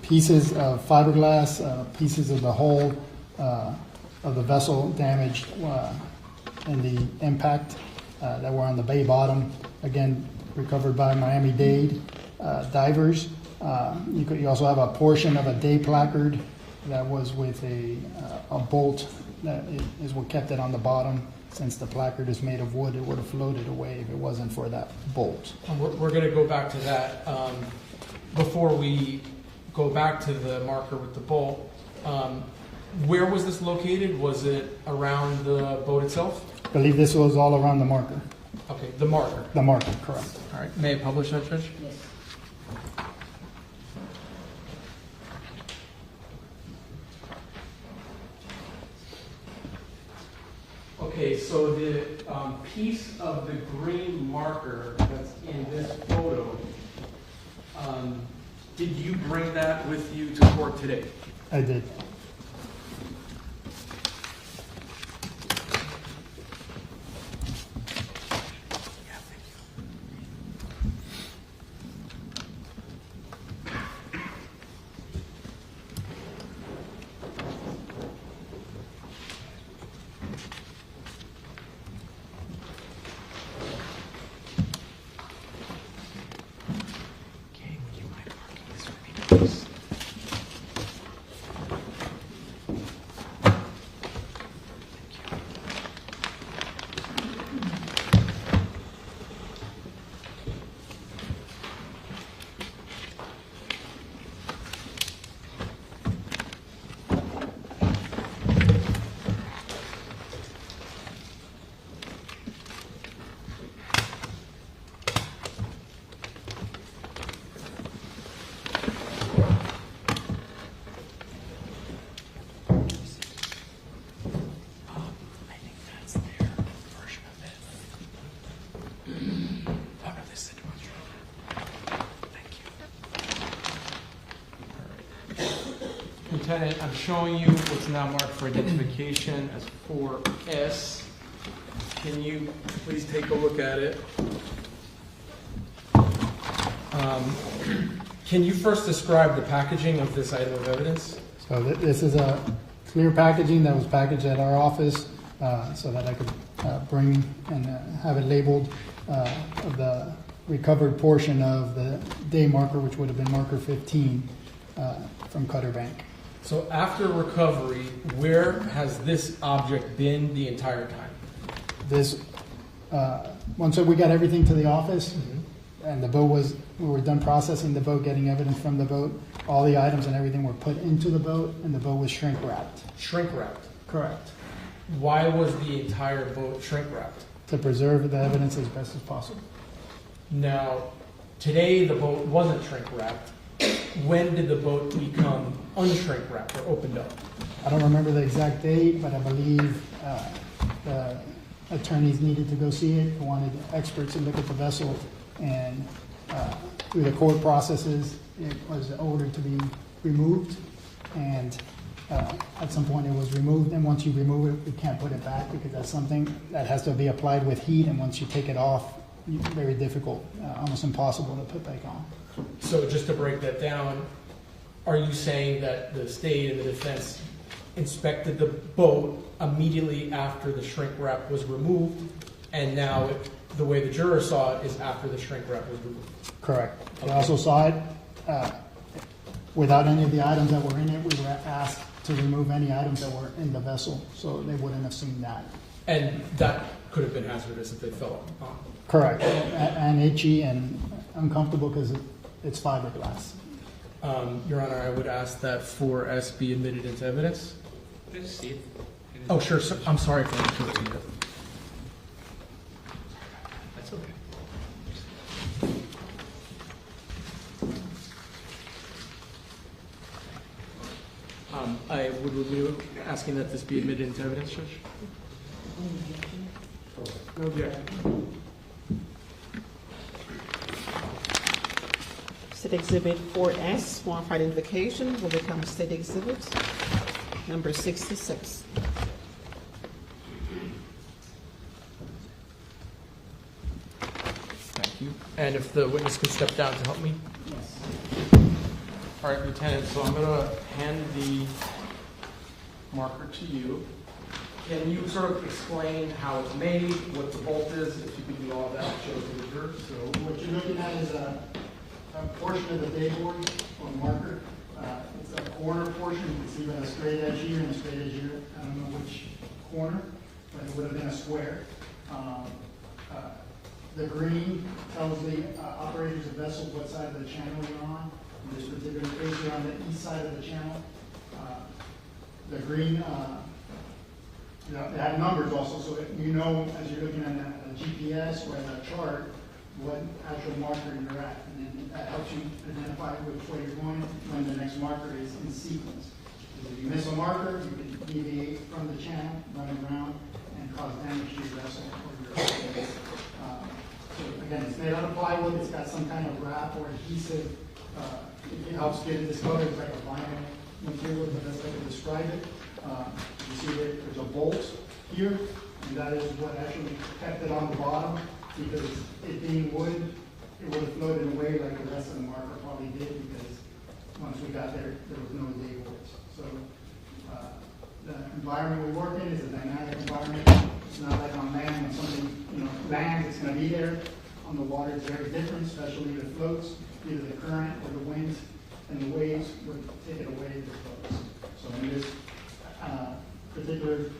pieces of fiberglass, pieces of the hull of the vessel damaged in the impact that were on the bay bottom. Again, recovered by Miami-Dade divers. You also have a portion of a day placard that was with a bolt that is what kept it on the bottom. Since the placard is made of wood, it would have floated away if it wasn't for that bolt. We're going to go back to that. Before we go back to the marker with the bolt, where was this located? Was it around the boat itself? I believe this was all around the marker. Okay, the marker. The marker, correct. All right, may I publish that, Judge? Yes. Okay, so the piece of the green marker that's in this photo, did you bring that with you to court today? I did. Lieutenant, I'm showing you what's now marked for identification as 4S. Can you please take a look at it? Can you first describe the packaging of this item of evidence? So this is a clear packaging that was packaged at our office so that I could bring and have it labeled of the recovered portion of the day marker, which would have been marker 15 from Cutter Bank. So after recovery, where has this object been the entire time? This, once we got everything to the office, and the boat was, we were done processing the boat, getting evidence from the boat, all the items and everything were put into the boat, and the boat was shrink wrapped. Shrink wrapped. Correct. Why was the entire boat shrink wrapped? To preserve the evidence as best as possible. Now, today the boat wasn't shrink wrapped. When did the boat become unshrink wrapped or opened up? I don't remember the exact date, but I believe the attorneys needed to go see it, wanted experts to look at the vessel, and through the court processes, it was ordered to be removed, and at some point it was removed, and once you remove it, you can't put it back, because that's something that has to be applied with heat, and once you take it off, very difficult, almost impossible to put back on. So just to break that down, are you saying that the state and the defense inspected the boat immediately after the shrink wrap was removed, and now the way the juror saw it is after the shrink wrap was removed? Correct. I also saw it without any of the items that were in it. We were asked to remove any items that were in the vessel, so they wouldn't have seen that. And that could have been hazardous if they fell on. Correct. And itchy and uncomfortable because it's fiberglass. Your Honor, I would ask that 4S be admitted into evidence. Can I just see it? Oh, sure. Sir. I'm sorry for interrupting you. That's okay. I would be asking that this be admitted into evidence, Judge. No objection. State Exhibit 4S, swamp identification, will become State Exhibit number 66. Thank you. And if the witness could step down to help me. All right, Lieutenant, so I'm going to hand the marker to you. Can you sort of explain how it's made, what the bolt is, if you can do all that, show it to the juror? So what you're looking at is a portion of the dayboard or marker. It's a corner portion. You can see a straight edge here and a straight edge here. I don't know which corner, but it would have been a square. The green tells the operators of the vessel what side of the channel you're on. In this particular case, you're on the east side of the channel. The green, they have numbers also, so that you know as you're looking at a GPS or a chart what actual marker you're at, and then that helps you identify which way you're going when the next marker is in sequence. Because if you miss a marker, you can deviate from the channel, run around, and cause damage to your vessel or your boat. So again, it's made out of plywood. It's got some kind of wrap or adhesive. It helps get it discolored. It's like a vinyl material, the best way to describe it. You see that there's a bolt here, and that is what actually kept it on the bottom, because it being wood, it would have floated away like the rest of the marker probably did, because once we got there, there was no dayboards. So the environment we work in is a dynamic environment. It's not like on land when something lands, it's going to be there. On the water, it's very different, especially if it floats. Either the current or the winds and the waves would take it away if it floats. So in this particular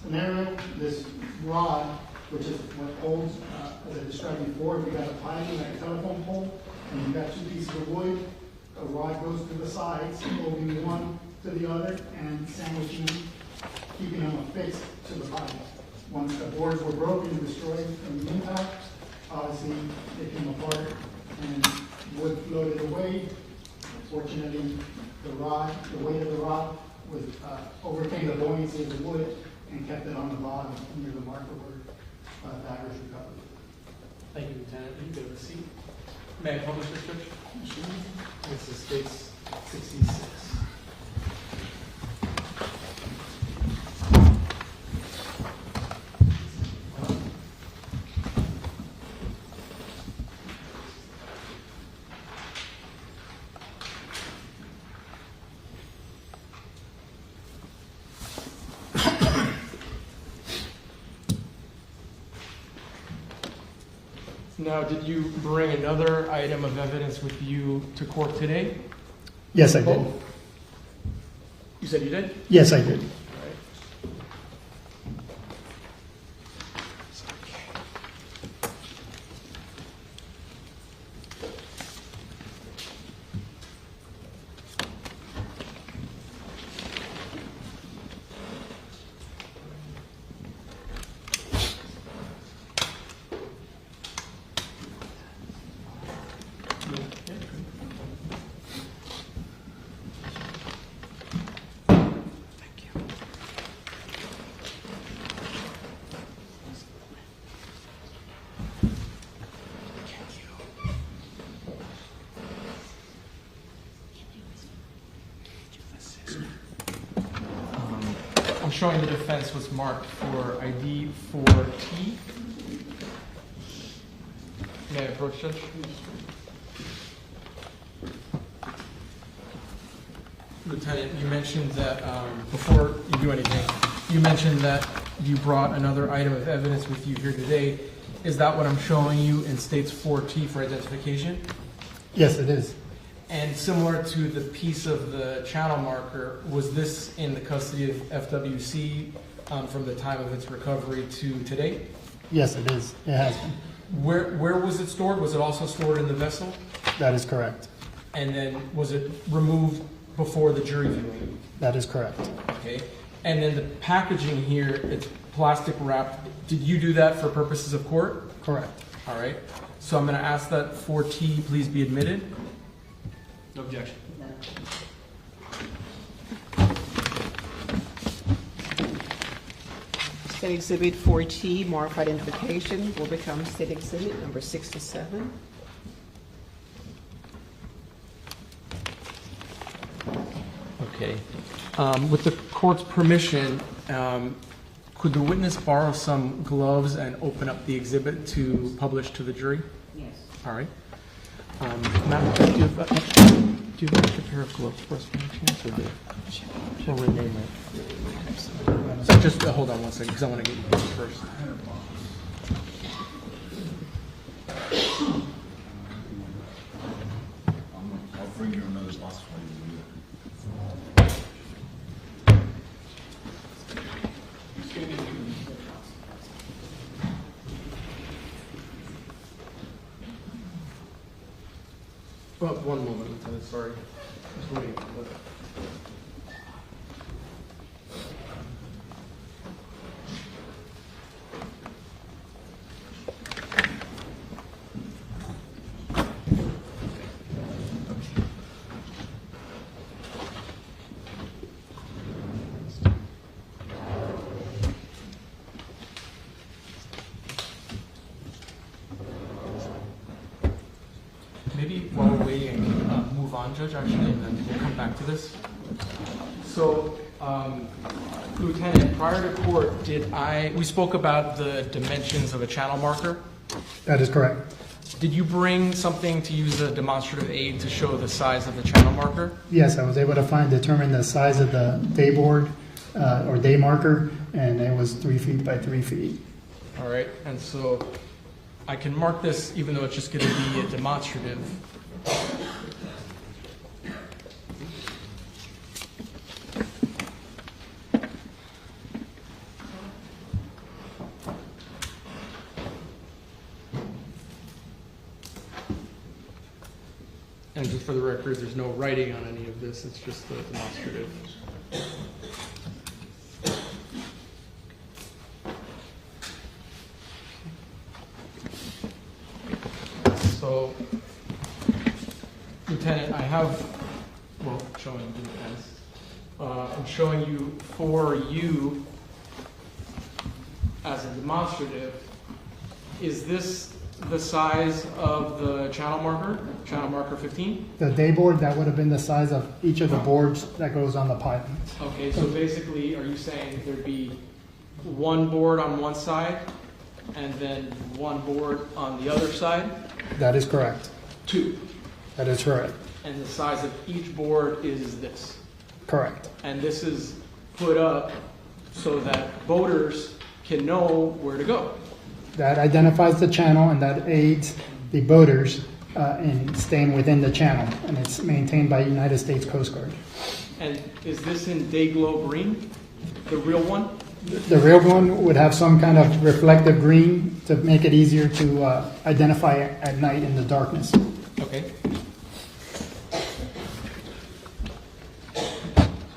scenario, this rod, which is what holds, as I described before, we got a piling like a telephone pole, and you've got two pieces of wood. A rod goes to the sides, holding one to the other, and sandwiching them, keeping them affixed to the piling. Once the boards were broken and destroyed from the impact, obviously they came apart and wood floated away. Fortunately, the weight of the rod overcame the buoyancy of the wood and kept it on the bottom near the marker where daggers recovered. Thank you, Lieutenant. You can have a seat. May I publish this, Judge? This is case 66. Now, did you bring another item of evidence with you to court today? Yes, I did. Oh. You said you did? Yes, I did. I'm showing the defense was marked for ID 4T. May I approach, Judge? Lieutenant, you mentioned that, before you do anything, you mentioned that you brought another item of evidence with you here today. Is that what I'm showing you in states 4T for identification? Yes, it is. And similar to the piece of the channel marker, was this in the custody of FWC from the time of its recovery to today? Yes, it is. It has been. Where was it stored? Was it also stored in the vessel? That is correct. And then was it removed before the jury viewing? That is correct. Okay. And then the packaging here, it's plastic wrapped. Did you do that for purposes of court? Correct. All right. So I'm going to ask that 4T please be admitted. No objection. State Exhibit 4T, marked identification, will become State Exhibit number 67. Okay. With the court's permission, could the witness borrow some gloves and open up the exhibit to publish to the jury? Yes. All right. Madam Clerk, do you have an extra pair of gloves for us by any chance, or rename it? So just hold on one second, because I want to get you here first. I'll bring you another glass for you. Well, one moment, Lieutenant, sorry. Just waiting. Maybe while we're waiting, I can move on, Judge, actually, and then we'll come back to this. So, Lieutenant, prior to court, we spoke about the dimensions of a channel marker. That is correct. Did you bring something to use a demonstrative aid to show the size of the channel marker? Yes, I was able to determine the size of the dayboard or day marker, and it was 3 feet by 3 feet. All right, and so I can mark this even though it's just going to be a demonstrative. And just for the record, there's no writing on any of this, it's just a demonstrative. So, Lieutenant, I have, well, showing you the defense. I'm showing you for you as a demonstrative. Is this the size of the channel marker 15? The dayboard, that would have been the size of each of the boards that goes on the pilot. Okay, so basically, are you saying there'd be one board on one side and then one board on the other side? That is correct. Two. That is correct. And the size of each board is this? Correct. And this is put up so that boaters can know where to go? That identifies the channel and that aids the boaters in staying within the channel, and it's maintained by United States Coast Guard. And is this in day glow green, the real one? The real one would have some kind of reflective green to make it easier to identify at night in the darkness. Okay.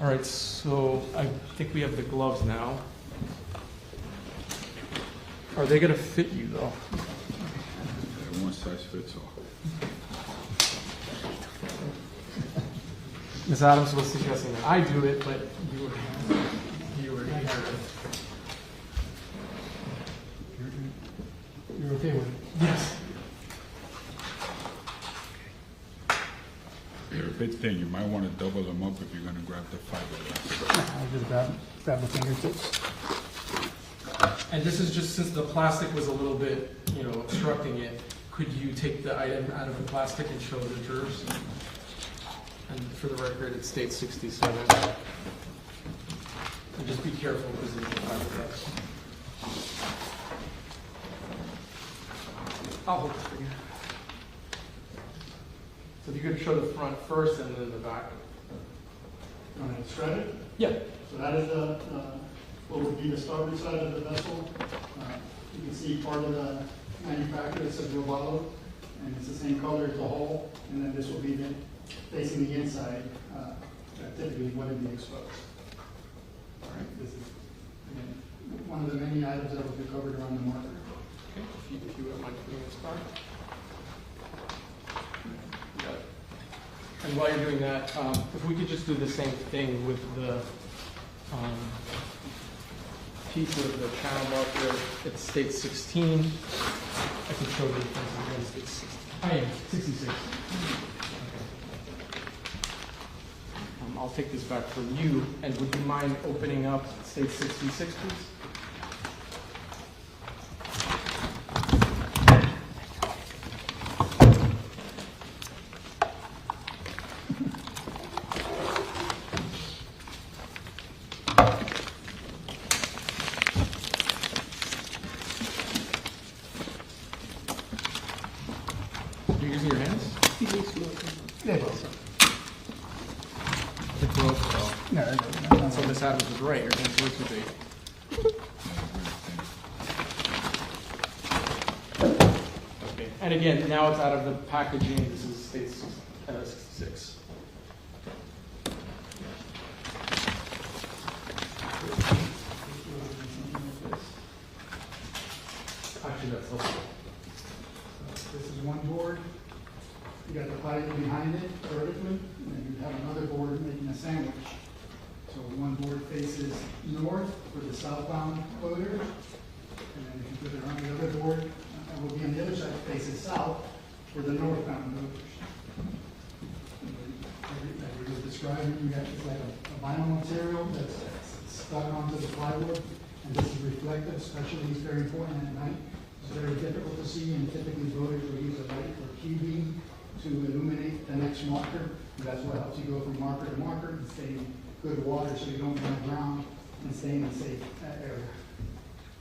All right, so I think we have the gloves now. Are they going to fit you, though? Yeah, one size fits all. Ms. Adams was suggesting that I do it, but you were here. You're okay with it? Yes. They're a bit thin. You might want to double them up if you're going to grab the fiberglass. I'll just grab the fingertips. And this is just since the plastic was a little bit, obstructing it, could you take the item out of the plastic and show the jurors? And for the record, it states 67. And just be careful because of the fiberglass. I'll hold this for you. So if you could show the front first and then the back. All right, shred it. Yeah. So that is what would be the starboard side of the vessel. You can see part of the manufacturer that says Robalo, and it's the same color as the hull. And then this will be facing the inside, that typically wouldn't be exposed. All right, this is again, one of the many items that will be covered around the marker. Okay, if you wouldn't mind putting this back. And while you're doing that, if we could just do the same thing with the piece of the channel marker, it states 16. I can show the difference again. It states 66. Okay. I'll take this back for you. And would you mind opening up state 66, please? You're using your hands? They both. The glove. No, So Miss Adams was right. Your hands were too big. Okay. And again, now it's out of the packaging. This is state 66. Actually, that's helpful. This is one board. You got the pipe behind it vertically, and then you have another board making a sandwich. So one board faces north for the southbound boaters, and then if you put it on the other board, it will be on the other side, faces south for the northbound boaters. As we were describing, you got it's like a vinyl material that's stuck onto the plywood, and this is reflective, especially it's very important at night. It's very difficult to see, and typically boaters will use a light or Q-beam to illuminate the next marker. And that's what helps you go from marker to marker and stay in good water so you don't run around and stay in a safe area.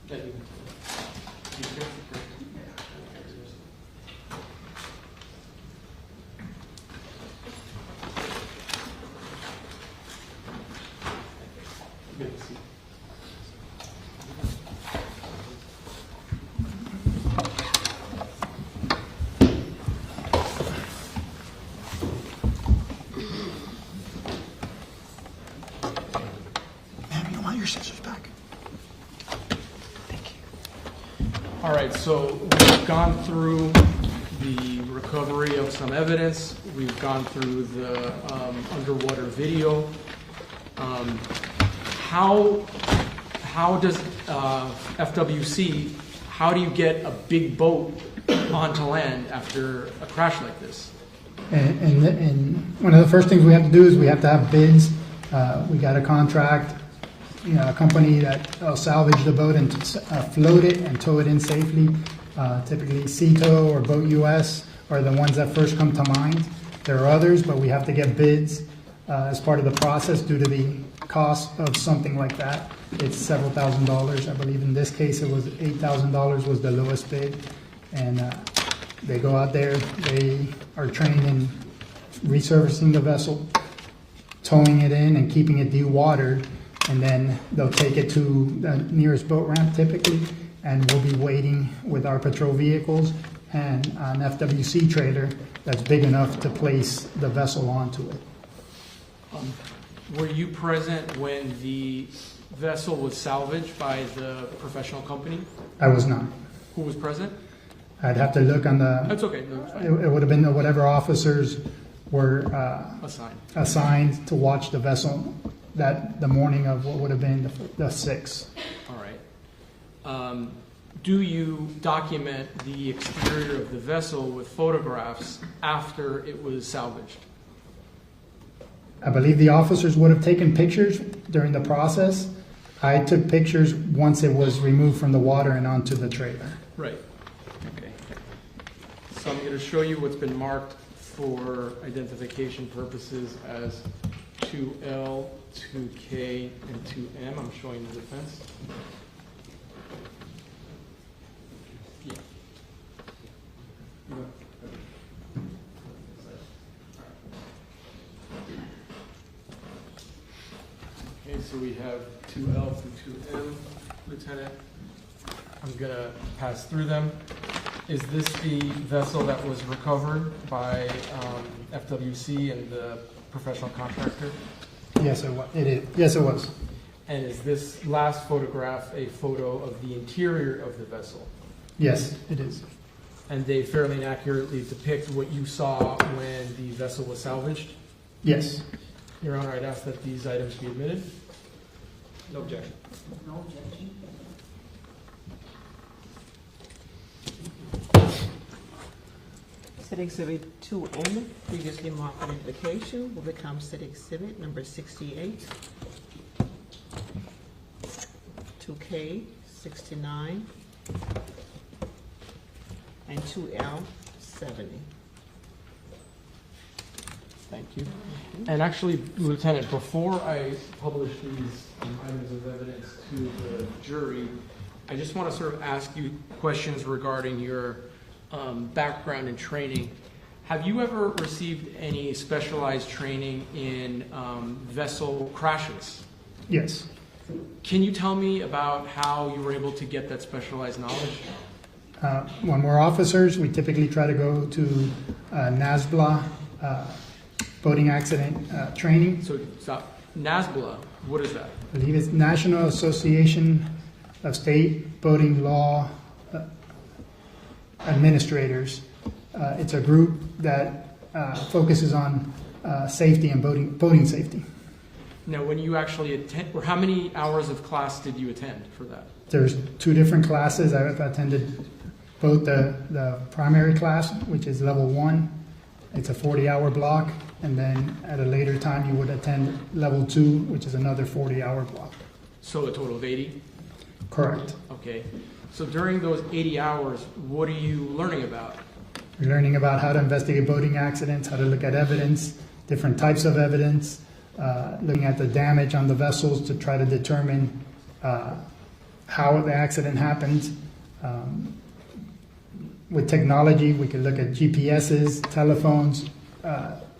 Thank you. Good to see you. Ma'am, you don't want your scissors back? Thank you. All right, so we've gone through the recovery of some evidence. We've gone through the underwater video. How does FWC, how do you get a big boat onto land after a crash like this? And one of the first things we have to do is we have to have bids. We got a contract, a company that will salvage the boat and float it and tow it in safely. Typically CETO or Boat US are the ones that first come to mind. There are others, but we have to get bids as part of the process due to the cost of something like that. it's several $1,000s. I believe in this case it was $8,000 was the lowest bid. And they go out there, they are trained in resurfacing the vessel, towing it in and keeping it dewatered, and then they'll take it to the nearest boat ramp typically, and we'll be waiting with our patrol vehicles and an FWC trailer that's big enough to place the vessel onto it. Were you present when the vessel was salvaged by the professional company? I was not. Who was present? I'd have to look on the, That's okay, no, it's fine. it would have been whatever officers were Assigned. assigned to watch the vessel the morning of what would have been the 6th. All right. Do you document the exterior of the vessel with photographs after it was salvaged? I believe the officers would have taken pictures during the process. I took pictures once it was removed from the water and onto the trailer. Right. Okay. So I'm going to show you what's been marked for identification purposes as 2L, 2K, and 2M. I'm showing the defense. Yeah. Okay, so we have 2L through 2M, Lieutenant. I'm going to pass through them. Is this the vessel that was recovered by FWC and the professional contractor? Yes, it was. It is. Yes, it was. And is this last photograph a photo of the interior of the vessel? Yes, it is. And they fairly accurately depict what you saw when the vessel was salvaged? Yes. Your Honor, I'd ask that these items be admitted. No objection. No objection. State Exhibit 2N, previously marked for identification, will become State Exhibit number 68. 2K, 69. And 2L, 70. Thank you. And actually, Lieutenant, before I publish these items of evidence to the jury, I just want to sort of ask you questions regarding your background and training. Have you ever received any specialized training in vessel crashes? Yes. Can you tell me about how you were able to get that specialized knowledge? When we're officers, we typically try to go to NASBLA boating accident training. So stop. NASBLA, what is that? I believe it's National Association of State Boating Law Administrators. It's a group that focuses on safety and boating safety. Now, when you actually attend, or how many hours of class did you attend for that? There's 2 different classes. I've attended both the primary class, which is level 1. It's a 40-hour block. And then at a later time, you would attend level 2, which is another 40-hour block. So a total of 80? Correct. Okay. So during those 80 hours, what are you learning about? You're learning about how to investigate boating accidents, how to look at evidence, different types of evidence, looking at the damage on the vessels to try to determine how the accident happened. With technology, we can look at GPSs, telephones,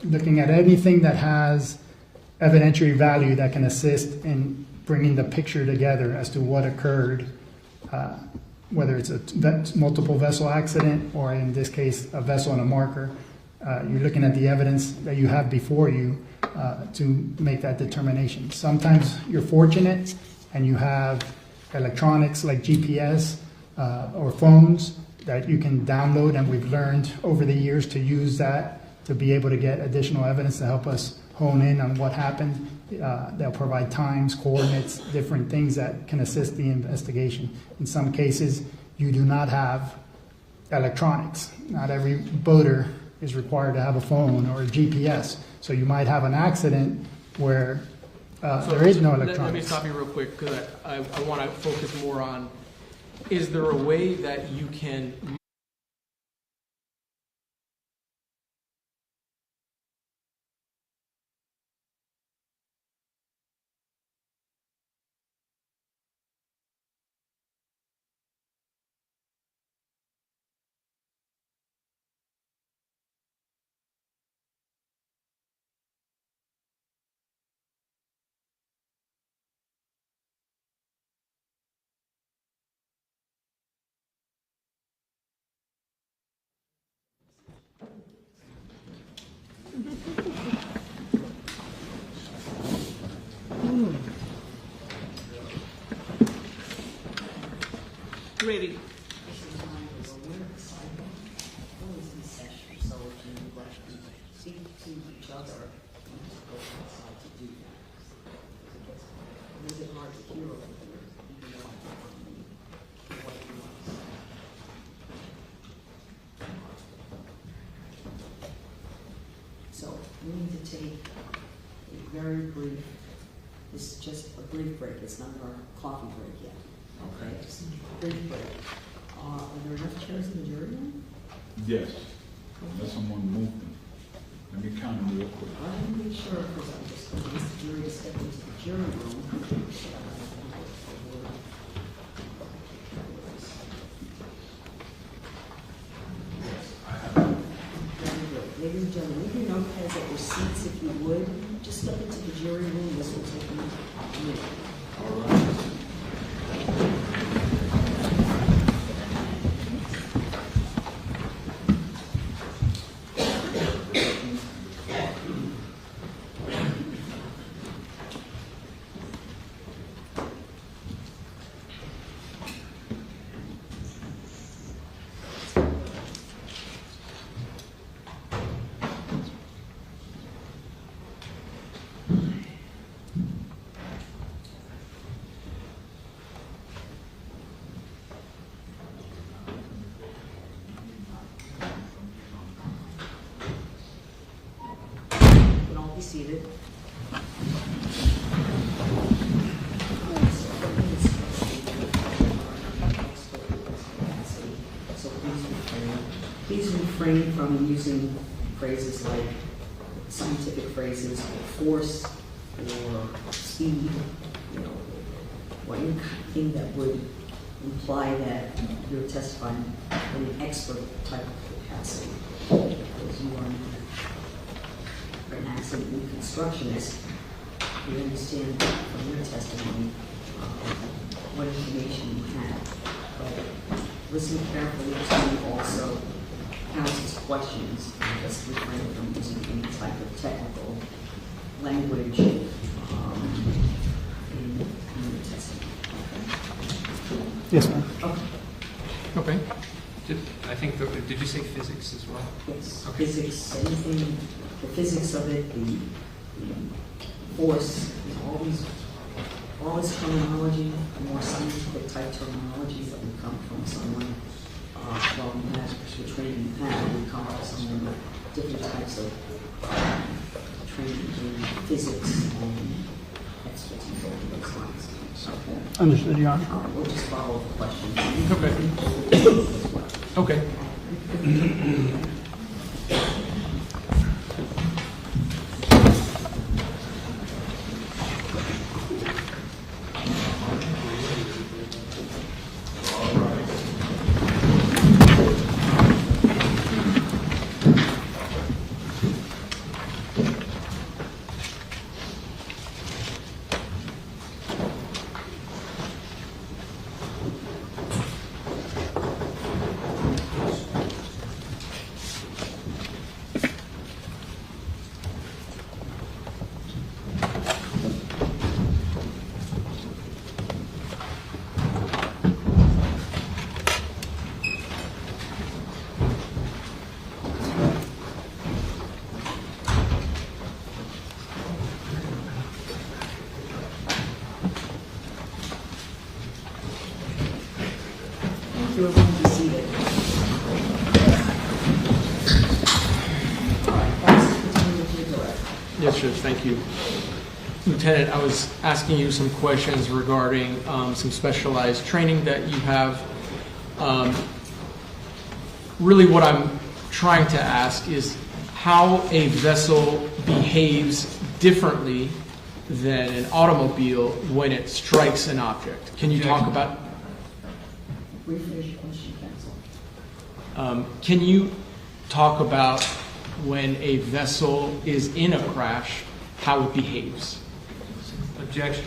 looking at anything that has evidentiary value that can assist in bringing the picture together as to what occurred, whether it's a multiple vessel accident or in this case a vessel and a marker. You're looking at the evidence that you have before you to make that determination. Sometimes you're fortunate and you have electronics like GPS or phones that you can download, and we've learned over the years to use that to be able to get additional evidence to help us hone in on what happened. They'll provide times, coordinates, different things that can assist the investigation. In some cases, you do not have electronics. Not every boater is required to have a phone or a GPS. So you might have an accident where there is no electronics. Let me stop you real quick because I want to focus more on, is there a way that you can Ready. So if you would like to speak to each other, you just go outside to do that. It gets a little bit hard to hear over here, even though I can what you want. So we need to take a very brief, this is just a brief break, it's not our coffee break yet. Okay, just a brief break. Are there enough chairs in the jury room? Yes, unless someone moved them. Let me count them real quick. I want to make sure, because I'm just going to ask the jury to step into the jury room. Very good. Ladies and gentlemen, leave your notepads at your seats if you would. Just step into the jury room. This will take a minute. All right. You can all be seated. So please refrain from using phrases like scientific phrases, force or speed, or anything that would imply that you're testifying in an expert type of capacity. Because you are an accident reconstructionist, we understand from your testimony what information you have. But listen carefully to also counsel's questions, and just refrain from using any type of technical language in your testimony. Yes, ma'am. Okay. Okay. Did you say physics as well? Yes. Okay. Physics, anything, the physics of it, the force, all this terminology, more scientific type terminology that would come from someone, the training you had would come from someone with different types of training in physics and expertise over those lines. Okay. Understood, Your Honor. All right, we'll just follow the questions. Okay. You are going to be seated. All right, let's continue with your direct. Yes, Judge, thank you. Lieutenant, I was asking you some questions regarding some specialized training that you have. Really what I'm trying to ask is how a vessel behaves differently than an automobile when it strikes an object. Can you talk about... Rephrase your question, counsel. Can you talk about when a vessel is in a crash, how it behaves? Objection.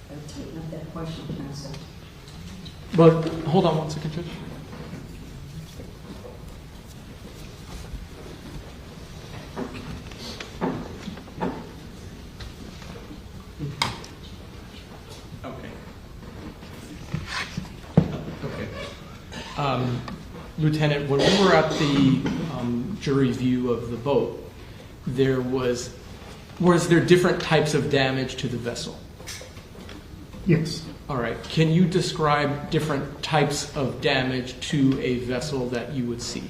I'll tighten up that question, counsel. But hold on one second, Judge. Lieutenant, when we were at the jury view of the boat, was there different types of damage to the vessel? Yes. All right. Can you describe different types of damage to a vessel that you would see?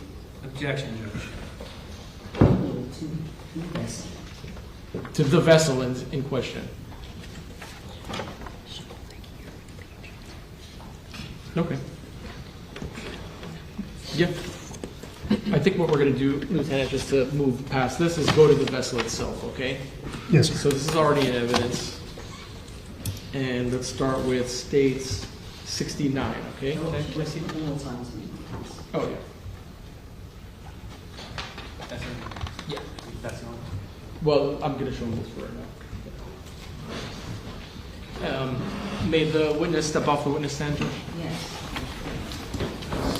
Objection, Judge. To the vessel in question? Okay. Yeah. I think what we're going to do, Lieutenant, just to move past this, is go to the vessel itself, okay? Yes, sir. So this is already in evidence. And let's start with states 69, okay? Can I see it one more time, please? Oh, yeah. That's it. Yeah. That's the only. Well, I'm going to show them this for right now. May the witness step off the witness stand, Judge? Yes.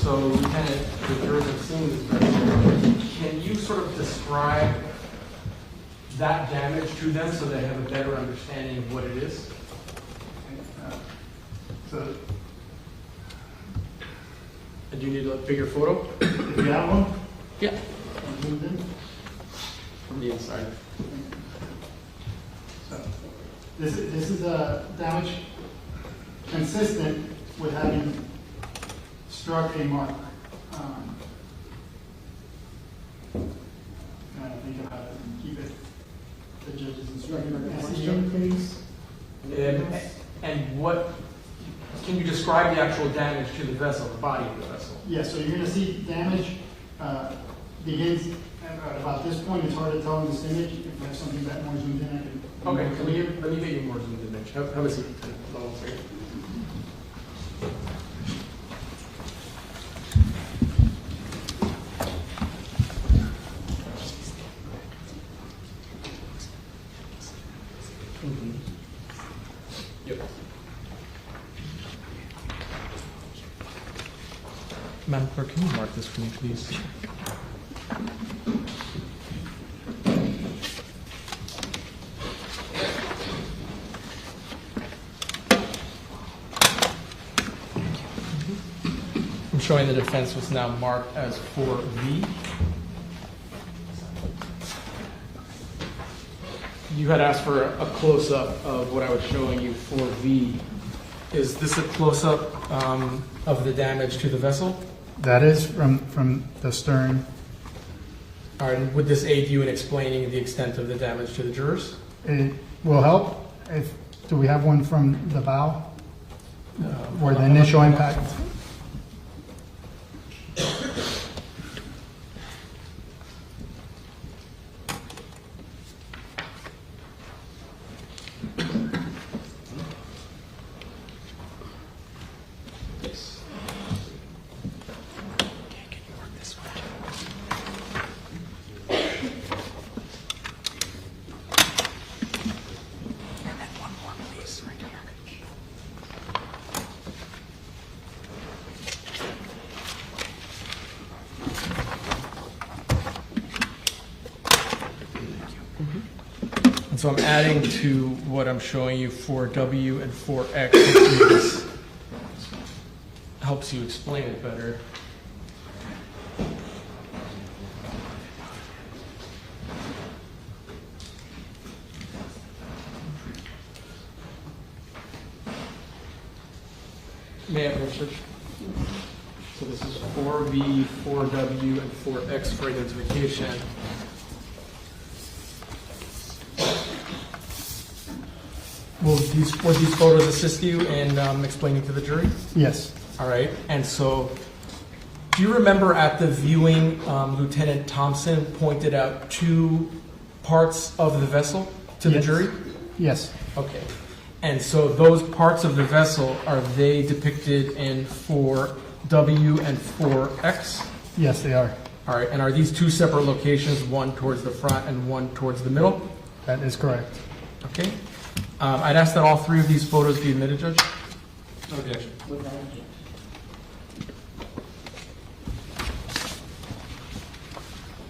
So, Lieutenant, the jurors have seen this vessel. Can you sort of describe that damage to them so they have a better understanding of what it is? So, Do you need a bigger photo? if you have one, Yeah. move in. From the inside. So, this is a damage consistent with having struck a mark. I think of how to keep it, the judge's instruction. Question, please. And what, can you describe the actual damage to the vessel, the body of the vessel? Yeah, so you're gonna see damage begins at about this point. It's hard to tell in this image. If you have something that more zoomed in, I can. Okay, let me get you more zoomed in, Mitch. Have a seat. Hold on a second. Yep. Madam Clerk, can you mark this for me, please? I'm showing the defense was now marked as 4V. You had asked for a close-up of what I was showing you, 4V. Is this a close-up of the damage to the vessel? That is from the stern. All right, would this aid you in explaining the extent of the damage to the jurors? It will help. Do we have one from the bow? Where the initial impact? Yes. Okay, can you work this one? And then one more, please, right here. And so I'm adding to what I'm showing you for W and for X. Hopefully this helps you explain it better. May I have research? So this is 4V, 4W, and 4X for identification. Would these photos assist you in explaining to the jury? Yes. All right. And so, do you remember at the viewing, Lieutenant Thompson pointed out two parts of the vessel to the Yes. jury? Yes. Okay. And so those parts of the vessel, are they depicted in 4W and 4X? Yes, they are. All right. And are these two separate locations, one towards the front and one towards the middle? That is correct. Okay. I'd ask that all three of these photos be admitted, Judge. No objection. Without objection.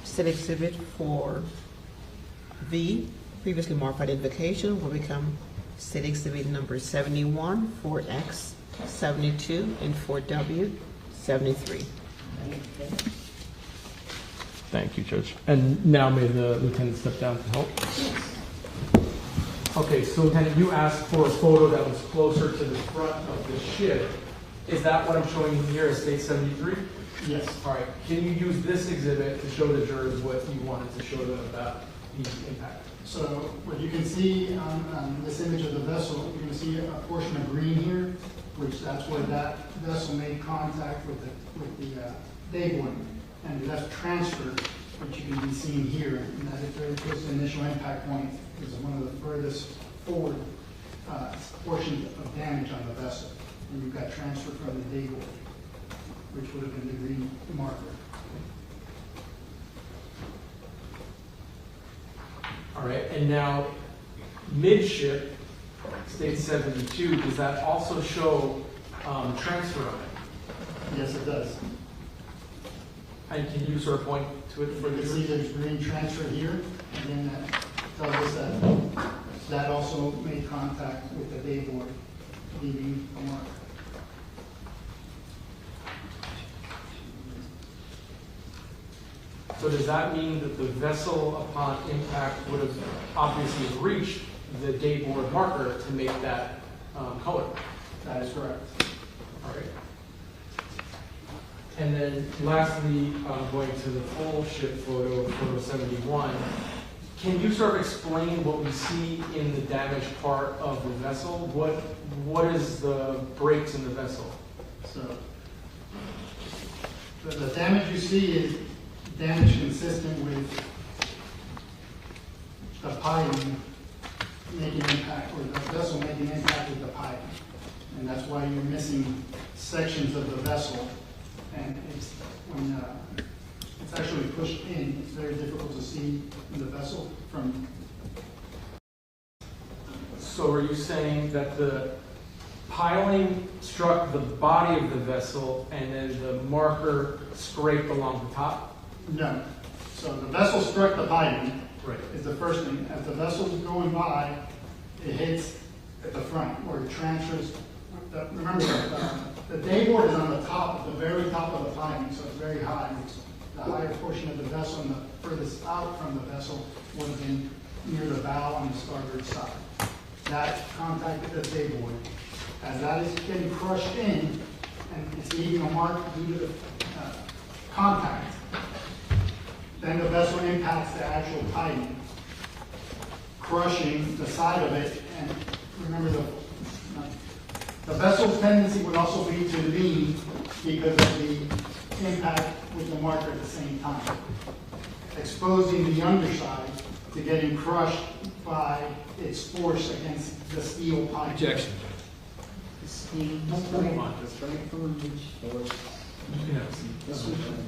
State exhibit for V, previously marked identification, will become state exhibit number 71, 4X, 72, and 4W, 73. Okay. Thank you, Judge. And now may the lieutenant step down to help. Okay, so Lieutenant, you asked for a photo that was closer to the front of the ship. Is that what I'm showing you here as State 73? Yes. All right, can you use this exhibit to show the jurors what you wanted to show them about the impact? So what you can see on this image of the vessel, you can see a portion of green here, which that's where that vessel made contact with the dayboard, and that's transferred, which you can be seen here, and that is very close to the initial impact point. Is one of the furthest forward portions of damage on the vessel, and you've got transfer from the dayboard, which would have been the green marker. All right, and now midship, State 72, does that also show transfer on it? Yes, it does. And can you sort of point to it for You the can see jurors? there's green transfer here, and then that tells us that also made contact with the dayboard, leaving a mark. So does that mean that the vessel upon impact would have obviously reached the dayboard marker to make that color? That is correct. All right. And then lastly, going to the full ship photo, photo 71, can you sort of explain what we see in the damaged part of the vessel? What is the breaks in the vessel? So the damage you see is damage consistent with the piling making impact, or the vessel making impact with the piling. And that's why you're missing sections of the vessel. And it's when it's actually pushed in, it's very difficult to see in the vessel from. So are you saying that the piling struck the body of the vessel and then the marker scraped along the top? No. So the vessel struck the piling. Right. Is the first thing. As the vessel's going by, it hits at the front, where it transfers. Remember, the dayboard is on the top, at the very top of the piling, so it's very high. The higher portion of the vessel and the furthest out from the vessel would have been near the bow on the starboard side. That contacted the dayboard. As that is getting crushed in, and it's leaving a mark due to the contact, then the vessel impacts the actual piling, crushing the side of it. And remember, the vessel's tendency would also be to lean because of the impact with the marker at the same time, exposing the underside to getting crushed by its force against the steel pipe. Objection. Steve, Come on, that's right from which board? This one.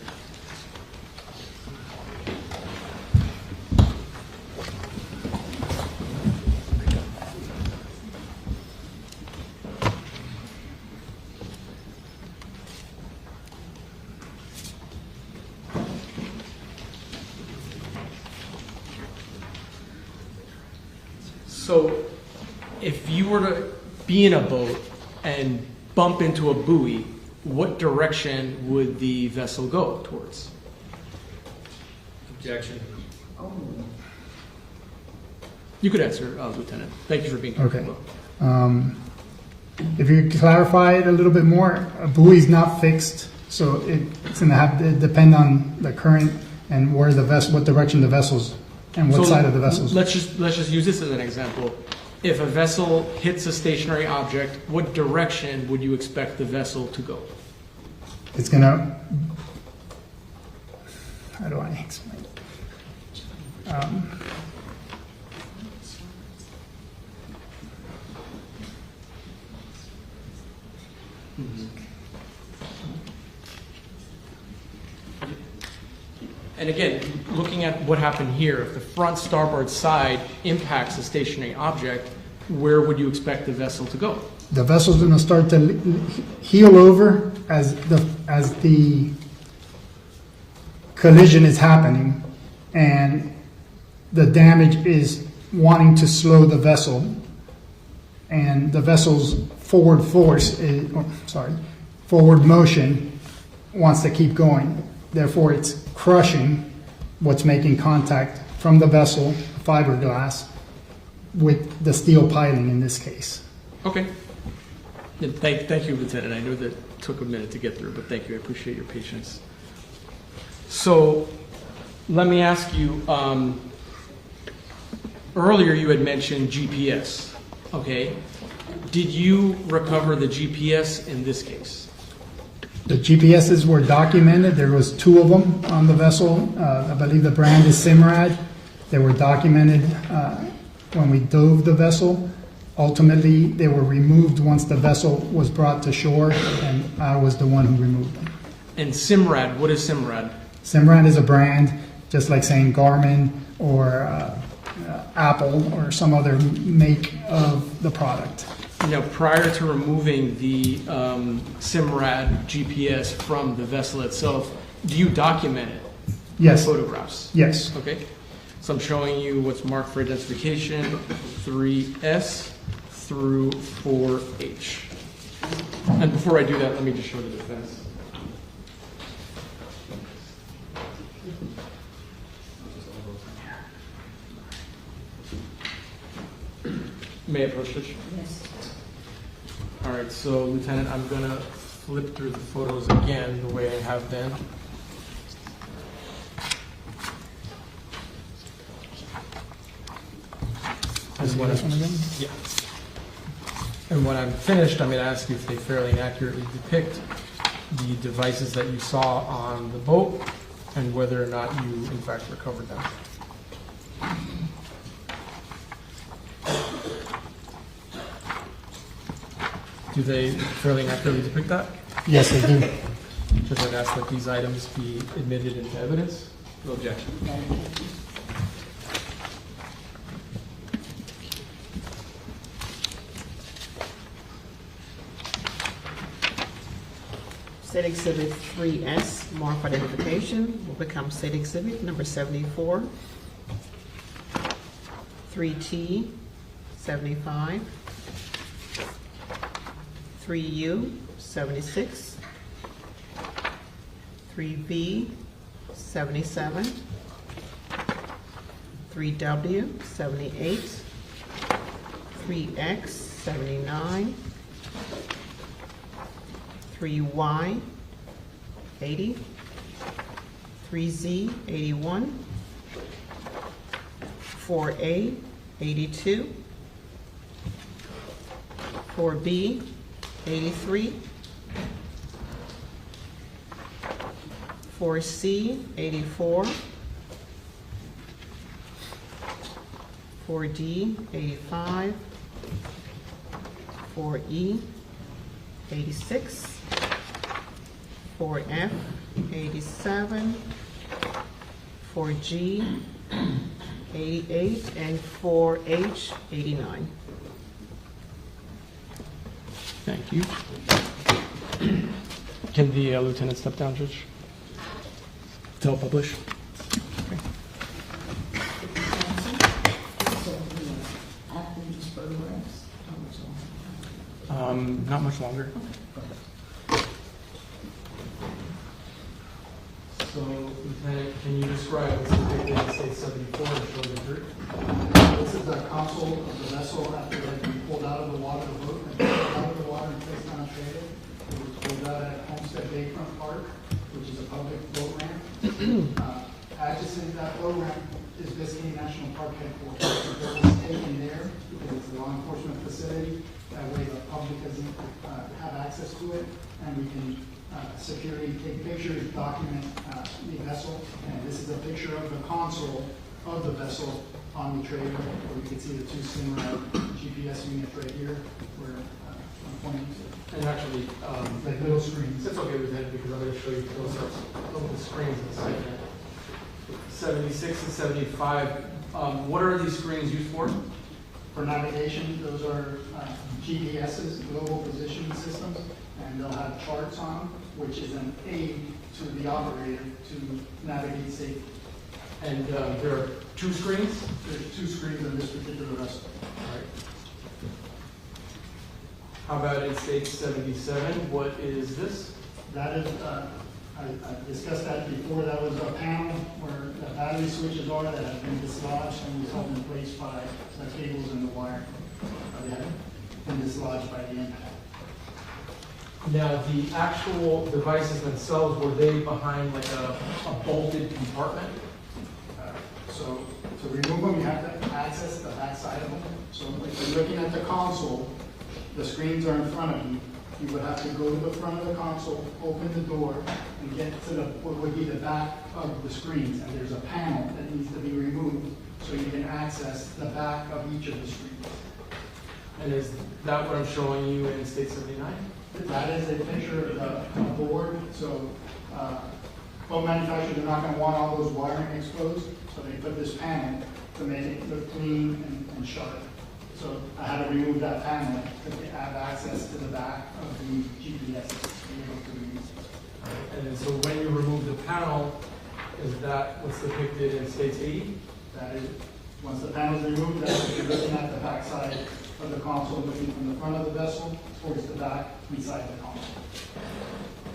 So if you were to be in a boat and bump into a buoy, what direction would the vessel go towards? Objection. Oh, You could answer, Lieutenant. Thank you for being here. Okay. If you clarify it a little bit more, a buoy is not fixed, so it's going to have to depend on the current and where the vessel, what direction the vessel's, and what So side of the vessel's. Let's just use this as an example. If a vessel hits a stationary object, what direction would you expect the vessel to go? It's going to, how do I explain? And again, looking at what happened here, if the front starboard side impacts a stationary object, where would you expect the vessel to go? The vessel's going to start to heel over as the collision is happening, and the damage is wanting to slow the vessel, and the vessel's forward motion wants to keep going. Therefore, it's crushing what's making contact from the vessel, fiberglass, with the steel piling in this case. Okay. And thank you, Lieutenant. I know that took a minute to get through, but thank you. I appreciate your patience. So let me ask you, earlier you had mentioned GPS, okay? Did you recover the GPS in this case? The GPSs were documented. There was 2 of them on the vessel. I believe the brand is Simrad. They were documented when we dove the vessel. Ultimately, they were removed once the vessel was brought to shore, and I was the one who removed them. And Simrad, what is Simrad? Simrad is a brand, just like saying Garmin or Apple or some other make of the product. Now, prior to removing the Simrad GPS from the vessel itself, do you document it? Yes. Photographs? Yes. Okay. So I'm showing you what's marked for identification, 3S through 4H. And before I do that, let me just show the defense. May I approach this? Yes. All right, so Lieutenant, I'm gonna flip through the photos again the way I have been. And when This one again? yeah. And when I'm finished, I'm gonna ask you if they fairly and accurately depict the devices that you saw on the boat and whether or not you in fact recovered them. Do they fairly and accurately depict that? Yes, they do. Should I ask that these items be admitted into evidence? No objection. State Exhibit 3S, marked identification, will become State Exhibit number 74. 3T, 75. 3U, 76. 3B, 77. 3W, 78. 3X, 79. 3Y, 80. 3Z, 81. 4A, 82. 4B, 83. 4C, 84. 4D, 85. 4E, 86. 4F, 87. 4G, 88, and 4H, 89. Thank you. Can the lieutenant step down, Judge? To help publish? So, after these photographs, how much longer? Not much longer. So, Lieutenant, can you describe what's depicted in State 74 and show the group? This is the console of the vessel after it had been pulled out of the water, the boat, and pulled out of the water and placed on a trailer. It was pulled out at Homestead Bayfront Park, which is a public boat ramp. Adjacent to that boat ramp is Biscayne National Park headquarters. The boat was taken there because it's a law enforcement facility. That way the public doesn't have access to it, and we can securely take pictures, document the vessel. And this is a picture of the console of the vessel on the trailer, where you can see the 2 Simrad GPS units right here, where I'm pointing to. And actually, Like little screens. it's okay, Lieutenant, because I'm going to show you close-ups of the screens in a second. 76 and 75, what are these screens used for? For navigation, those are GPSs, global positioning systems, and they'll have charts on them, which is an aid to the operator to navigate safely. And there are 2 screens? There's 2 screens on this particular vessel. All right. How about in State 77, what is this? That is I discussed that before. That was a panel where the battery switches are that have been dislodged and was held in place by the cables and the wire. They have been dislodged by the impact. Now, the actual devices themselves, were they behind like a bolted compartment? So to remove them, you have to access the back side of them. So if you're looking at the console, the screens are in front of you. You would have to go to the front of the console, open the door, and get to what would be the back of the screens. And there's a panel that needs to be removed so you can access the back of each of the screens. And is that what I'm showing you in State 79? That is a picture of the board. So boat manufacturers are not going to want all those wiring exposed, so they put this panel to make it look clean and sharp. So I had to remove that panel to have access to the back of the GPS to be able to use it. And then, so when you remove the panel, is that what's depicted in States 80? That is, once the panel is removed, that's what you're looking at the back side of the console, looking from the front of the vessel towards the back inside the console.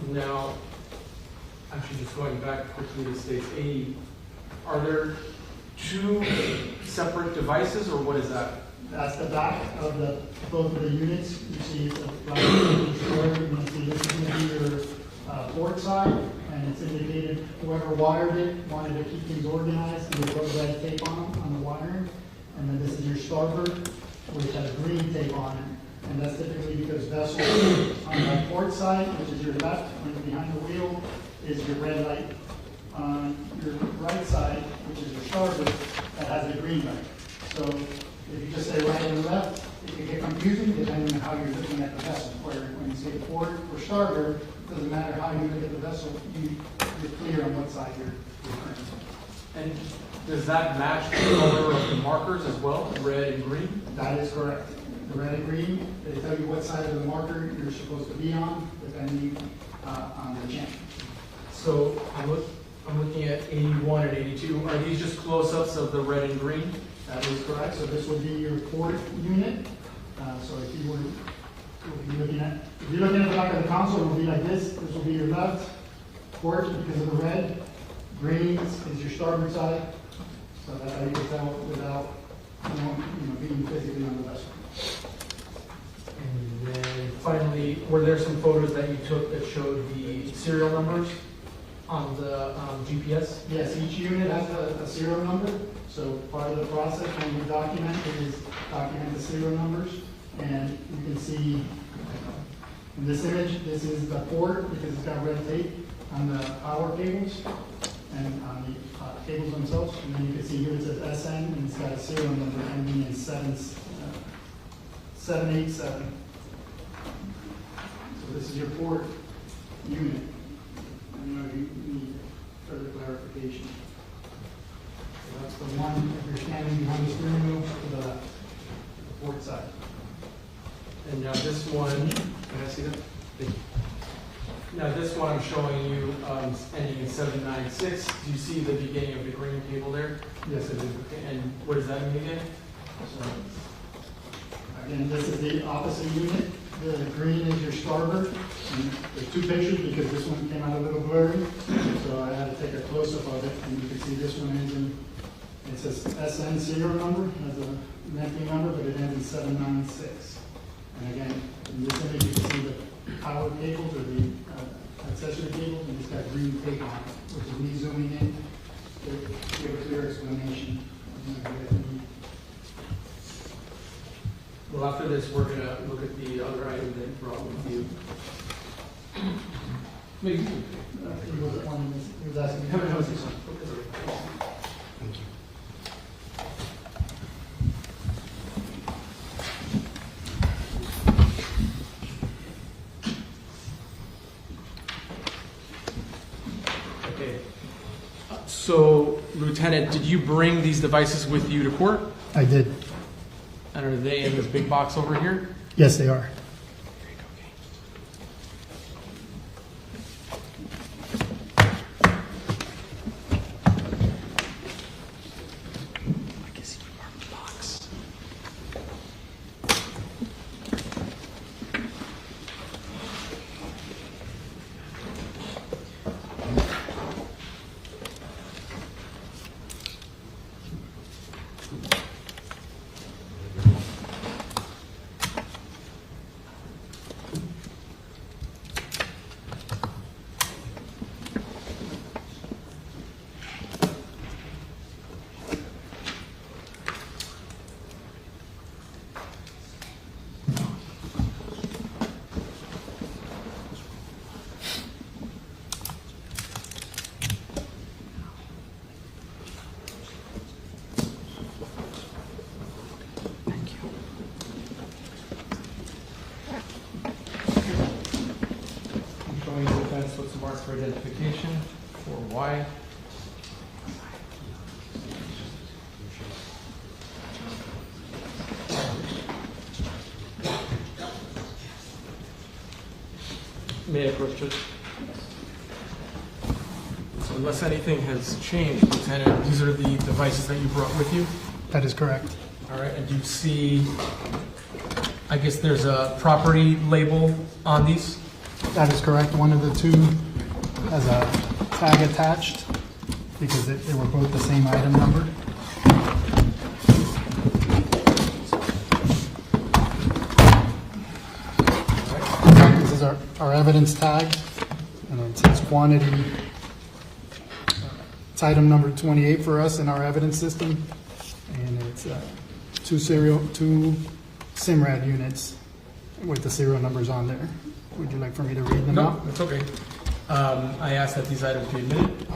Now, actually just going back quickly to States 80, are there two separate devices, or what is that? That's the back of both of the units. You see the right story. You can see this is going to be your port side, and it's indicated whoever wired it wanted to keep things organized, and they put red tape on them, on the wiring. And then this is your starboard, which has green tape on it. And that's typically because vessels on the port side, which is your left, when you're behind the wheel, is your red light. On your right side, which is your starboard, that has a green light. So if you just say right and left, it can get confusing depending on how you're looking at the vessel. Where when you say port or starboard, it doesn't matter how you look at the vessel, you're clear on what side you're referring to. And does that match the color of the markers as well, red and green? That is correct. The red and green, they tell you what side of the marker you're supposed to be on, depending on the channel. So I'm looking at 81 and 82. Are these just close-ups of the red and green? That is correct. So this would be your port unit. So if you were looking at the back of the console, it would be like this. This will be your left port because of the red. Green is your starboard side. So that's how you can tell without being physically on the vessel. And then finally, were there some photos that you took that showed the serial numbers on the GPS? Yes, each unit has a serial number. So part of the process when we document is document the serial numbers. And you can see in this image, this is the port because it's got red tape on the power cables and on the cables themselves. And then you can see here it says SN and it's got a serial number ending in 787. So this is your port unit. I know you need further clarification. So that's the one, if you're standing behind the steering wheel to the port side. And now this one, can I see that? Thank you. Now this one I'm showing you ending in 796. Do you see the beginning of the green cable there? Yes, it is. Okay, and what does that mean again? So, again, this is the opposite unit. The green is your starboard. And there's two pictures because this one came out a little blurry. So I had to take a close-up of it. And you can see this one ends in, it says SN serial number, has a netting number, but it ends in 796. And again, in this image, you can see the power cables or the accessory cables, and it's got green tape on it, which is me zooming in to give a clear explanation. Well, after this, we're going to look at the other item that brought with you. He was asking. Thank you. Okay. So, Lieutenant, did you bring these devices with you to court? I did. And are they in this big box over here? Yes, they are. marked for identification for Y. May I approach, Judge? So unless anything has changed, Lieutenant, these are the devices that you brought with you? That is correct. All right, and do you see, I guess there's a property label on these? That is correct. One of the two has a tag attached because they were both the same item number. This is our evidence tag, and it says quantity. It's item number 28 for us in our evidence system, and it's two SIMRAD units with the serial numbers on there. Would you like for me to read them No, out? that's okay. I ask that these items be admitted.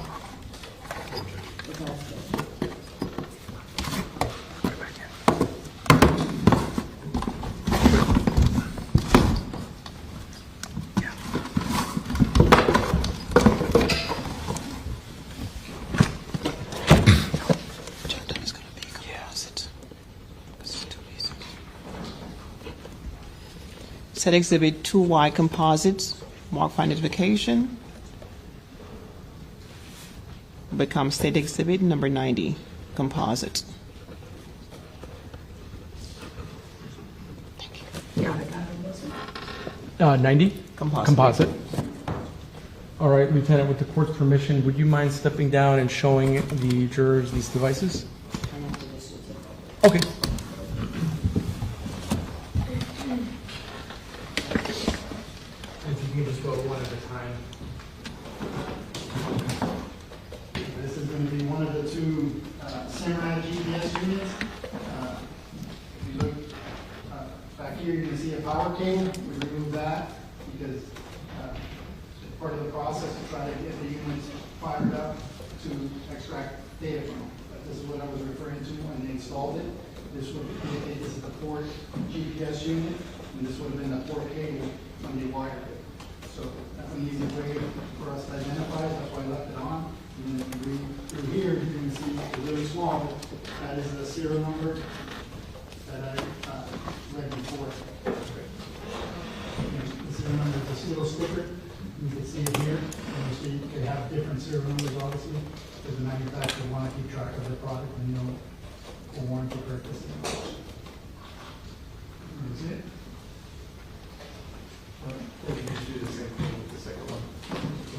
Set Exhibit 2Y composites, marked for identification. Become State Exhibit number 90, composite. 90? Composite. Composite. All right, Lieutenant, with the court's permission, would you mind stepping down and showing the jurors these devices? Okay. If you can just go one at a time. This is going to be one of the two SIMRAD GPS units. If you look back here, you can see a power cable. We removed that because it's part of the process to try to get the units fired up to extract data from them. But this is what I was referring to when they installed it. This would indicate this is the port GPS unit, and this would have been the port cable when they wired it. So that's an easy way for us to identify it. That's why I left it on. And then if you read through here, you can see it's really small. That is the serial number that I read before. The serial number is a serial sticker. You can see it here. And you see they have different serial numbers, obviously, because the manufacturer want to keep track of their product and know for warranty purposes. That's it. Or you can do the same thing with the second one. So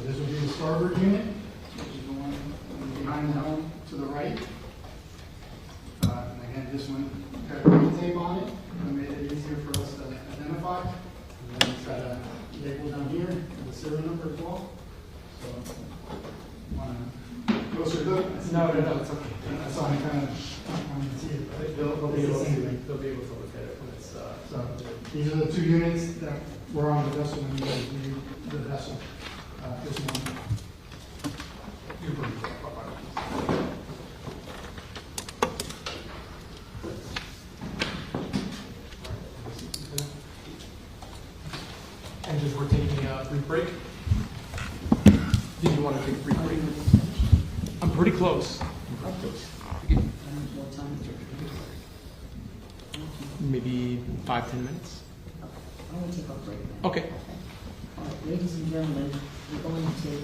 this will be the starboard unit, which is the one behind the helm to the right. And again, this one got green tape on it, and made it easier for us to identify. And then it's got a label down here, with the serial number as well. So, want a closer look? No, it's okay. That's all I kind of wanted to see it. But They'll be it's able the same to, thing. they'll be able to look at it when it's, So these are the two units that were on the vessel when you guys viewed the vessel this morning. And just we're taking a brief break. Did you want to take a brief break? I'm pretty close. Maybe 5-10 minutes. I'm going to take a break. Okay. All right, ladies and gentlemen, we're going to take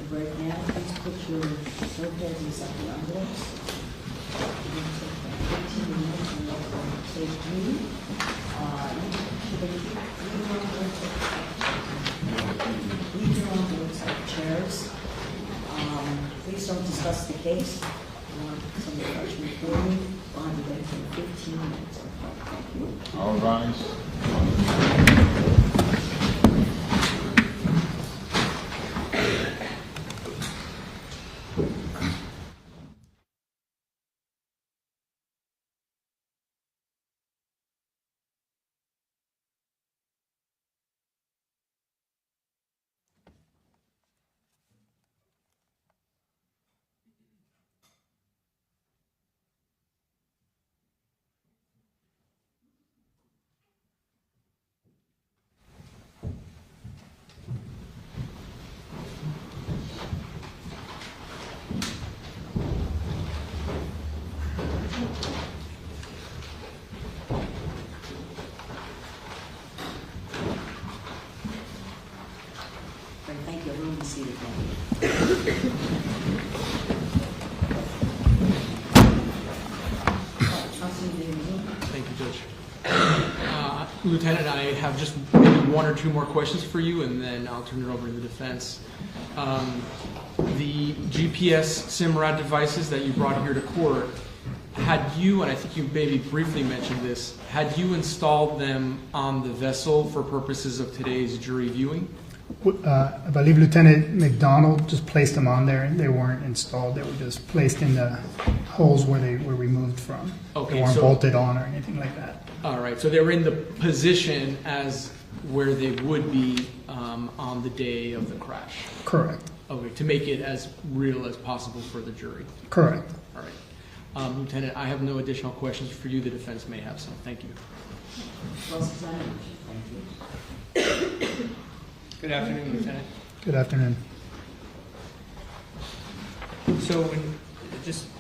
a break now. Please put your notepads inside the envelopes. We're going to take about 15 minutes and we're going to take you. Leave your envelopes at the chairs. Please don't discuss the case. Some refreshment for you. I'll be ready for 15 minutes. Thank you. All rise. thank you. Everyone be seated now. Councilman David. Thank you, Judge. Lieutenant, I have just maybe one or two more questions for you, and then I'll turn it over to the defense. The GPS SIMRAD devices that you brought here to court, had you, and I think you maybe briefly mentioned this, had you installed them on the vessel for purposes of today's jury viewing? I believe Lieutenant McDonald just placed them on there, and they weren't installed. They were just placed in the holes where they were removed from. Okay, They weren't so- bolted on or anything like that. All right, so they were in the position as where they would be on the day of the crash. Correct. Okay, to make it as real as possible for the jury. Correct. All right. Lieutenant, I have no additional questions for you. The defense may have some. Thank you. Cross-examination. Thank you. Good afternoon, Lieutenant. Good afternoon. So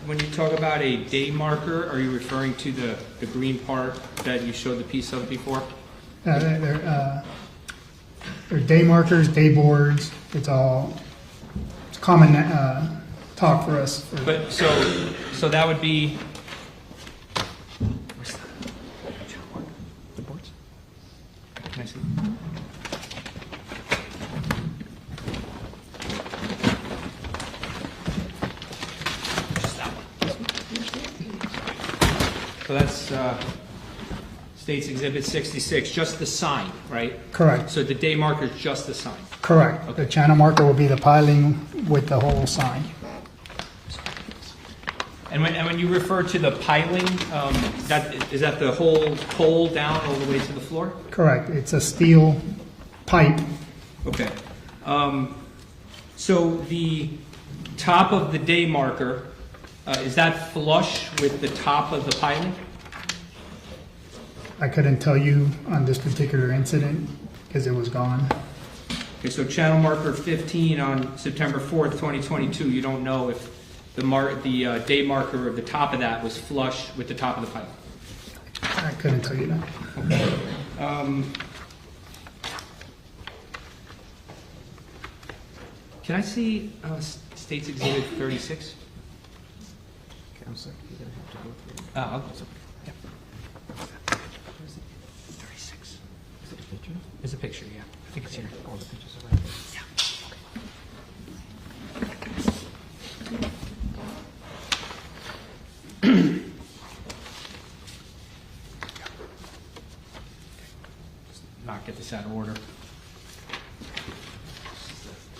when you talk about a day marker, are you referring to the green part that you showed the piece of before? They're day markers, dayboards. It's common talk for us. But so that would be. The boards? Can I see? Just that one. So that's State's Exhibit 66, just the sign, right? Correct. So the day marker is just the sign. Correct. Okay. The channel marker will be the piling with the whole sign. And when you refer to the piling, is that the whole pole down all the way to the floor? Correct. It's a steel pipe. Okay. So the top of the day marker, is that flush with the top of the piling? I couldn't tell you on this particular incident because it was gone. Okay, so channel marker 15 on September 4th, 2022, you don't know if the day marker of the top of that was flush with the top of the piling? I couldn't tell you that. Can I see State's Exhibit 36? I'm sorry, you're gonna have to go through. I'll go through. 36. Is it a picture? It's a picture, yeah. I think it's here. All the pictures are right there. Not get this out of order.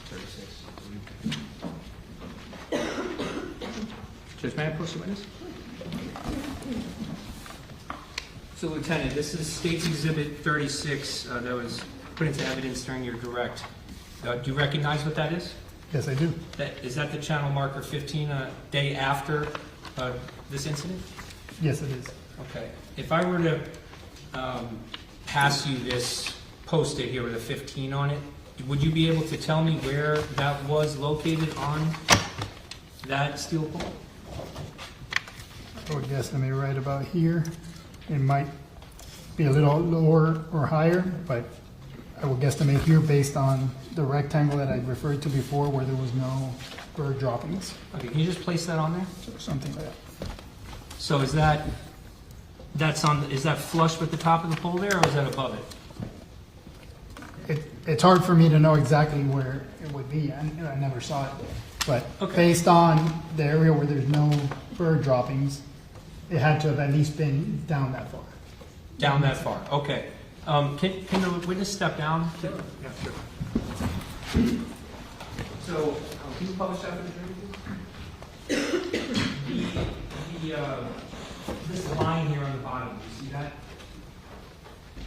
36. Judge, may I approach the witness? So, Lieutenant, this is State's Exhibit 36 that was put into evidence during your direct. Do you recognize what that is? Yes, I do. Is that the channel marker 15, a day after this incident? Yes, it is. Okay. If I were to pass you this post-it here with a 15 on it, would you be able to tell me where that was located on that steel pole? I would guess maybe right about here. It might be a little lower or higher, but I would guesstimate here based on the rectangle that I referred to before where there was no bird droppings, Okay, can you just place that on there? or something like that. So is that flush with the top of the pole there, or is that above it? It's hard for me to know exactly where it would be. I never saw it. But Okay. based on the area where there's no bird droppings, it had to have at least been down that far. Down that far, okay. Can the witness step down? Yeah, sure. So, can you publish that for the jury, please? This line here on the bottom, you see that?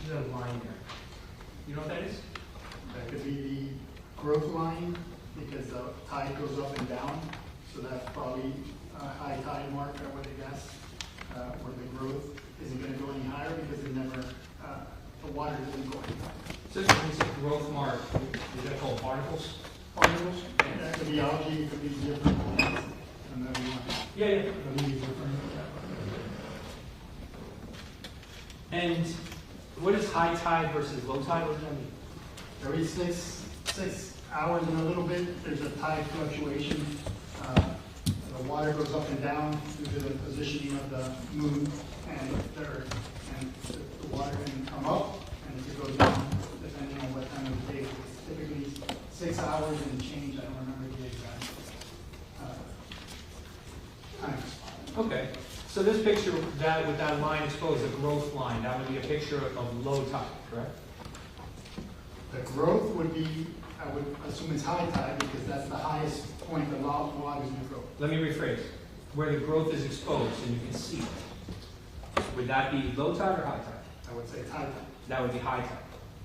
There's a line there. You know what that is? That could be the growth line because the tide goes up and down. So that's probably a high tide mark, I would guess, where the growth isn't going to go any higher because it never, the water doesn't go any higher. So when you say growth mark, is that called particles? Particles, that could be algae, it could be different things. Another one. Yeah, yeah. I believe he's referring to that. And what is high tide versus low tide? What does that mean? Every 6 hours and a little bit, there's a tide fluctuation. The water goes up and down due to the positioning of the moon and the earth. And the water can come up and it goes down depending on what time of the day. It's typically 6 hours and change. I don't remember the exact time. Okay, so this picture, that with that line exposed, the growth line, that would be a picture of low tide, correct? The growth would be, I would assume it's high tide because that's the highest point the water is going to grow. Let me rephrase. Where the growth is exposed and you can see it, would that be low tide or high tide? I would say it's high tide. That would be high tide.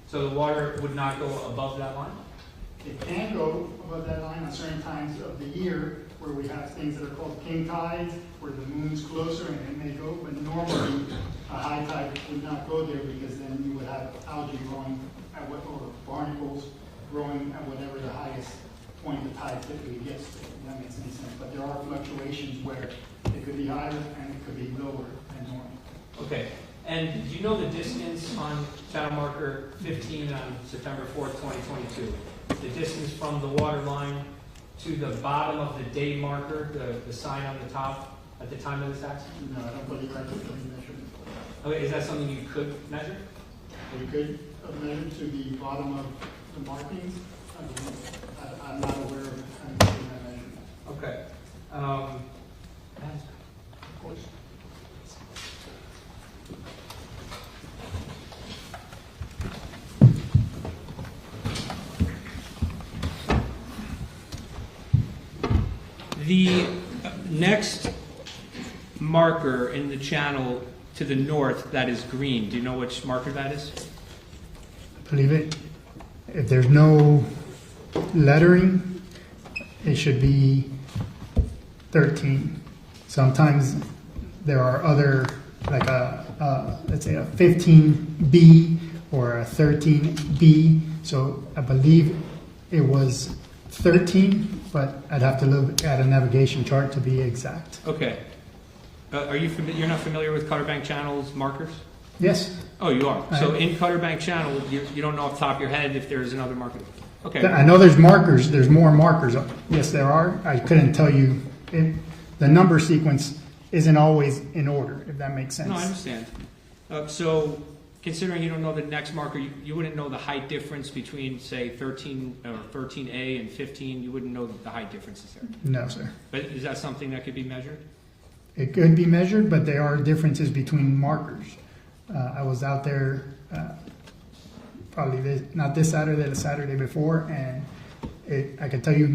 So the water would not go above that line? It can go above that line on certain times of the year where we have things that are called king tides, where the moon's closer and it may go, but normally a high tide would not go there because then you would have algae growing at what, or barnacles growing at whatever the highest point the tide typically gets to. If that makes any sense. But there are fluctuations where it could be higher and it could be lower than normal. Okay. And do you know the distance on channel marker 15 on September 4th, 2022? The distance from the water line to the bottom of the day marker, the sign on the top at the time of this accident? No, I don't believe I could measure it. Okay, is that something you could measure? We could measure to the bottom of the markings. I'm not aware of that measurement. Okay. Of course. The next marker in the channel to the north that is green, do you know which marker that is? I believe it. If there's no lettering, it should be 13. Sometimes there are other, like let's say a 15B or a 13B. So I believe it was 13, but I'd have to look at a navigation chart to be exact. Okay. Are you you're not familiar with Cutter Bank Channel's markers? Yes. Oh, you are. So I- in Cutter Bank Channel, you don't know off the top of your head if there's another marker. Okay. I know there's markers. There's more markers. Yes, there are. I couldn't tell you. The number sequence isn't always in order, if that makes sense. No, I understand. So considering you don't know the next marker, you wouldn't know the height difference between, say, 13A and 15. You wouldn't know the height differences there. No, sir. But is that something that could be measured? It could be measured, but there are differences between markers. I was out there probably not this Saturday, the Saturday before, and I can tell you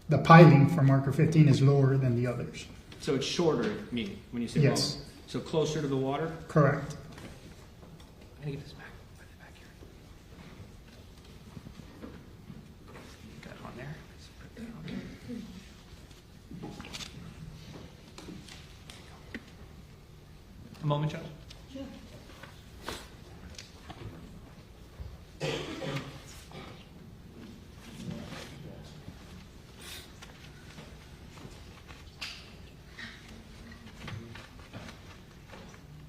the piling for marker 15 is lower than the others. So it's shorter, meaning, when you say Yes. lower. So closer to the water? Correct. I'm gonna get this back. Put it back here. Got it on there. Let's put that on there. A moment, Josh.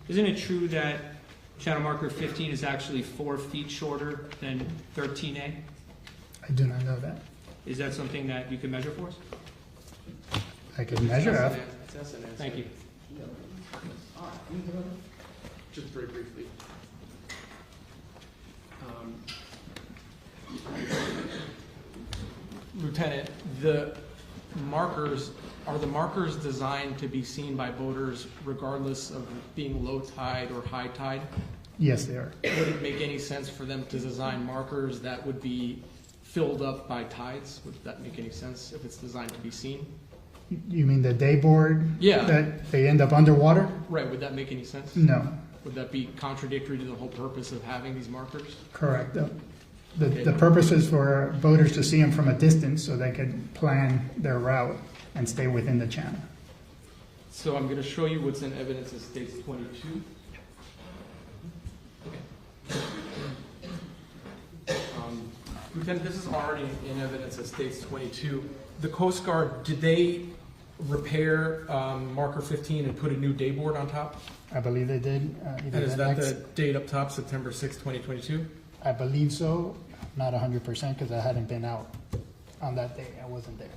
Isn't it true that channel marker 15 is actually 4 feet shorter than 13A? I do not know that. Is that something that you can measure for us? I could measure it. Thank you. Just very briefly. Lieutenant, are the markers designed to be seen by boaters regardless of being low tide or high tide? Yes, they are. Would it make any sense for them to design markers that would be filled up by tides? Would that make any sense if it's designed to be seen? You mean the dayboard? Yeah. That they end up underwater? Right, would that make any sense? No. Would that be contradictory to the whole purpose of having these markers? Correct. The purpose is for boaters to see them from a distance so they can plan their route and stay within the channel. So I'm going to show you what's in evidence as states 22. Lieutenant, this is already in evidence as states 22. The Coast Guard, did they repair marker 15 and put a new dayboard on top? I believe they did. And is that the date up top, September 6, 2022? I believe so. not 100% because I hadn't been out on that day. I wasn't there.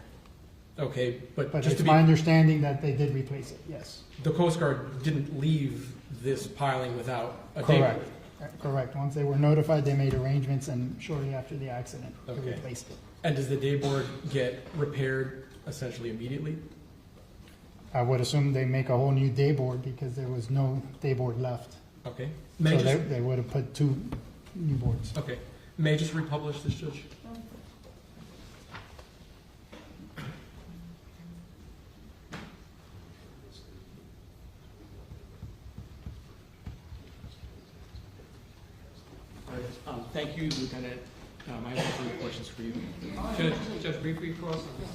Okay, but But just it's to my be, understanding that they did replace it, yes. the Coast Guard didn't leave this piling without a Correct. dayboard. Correct. Once they were notified, they made arrangements, and shortly after the accident, they Okay. replaced it. And does the dayboard get repaired essentially immediately? I would assume they make a whole new dayboard because there was no dayboard left. Okay. So May I just, they would have put 2 new boards. okay. May I just republish this, Judge? All right. Thank you, Lieutenant. I have a few questions for you. Judge, briefly for us on this.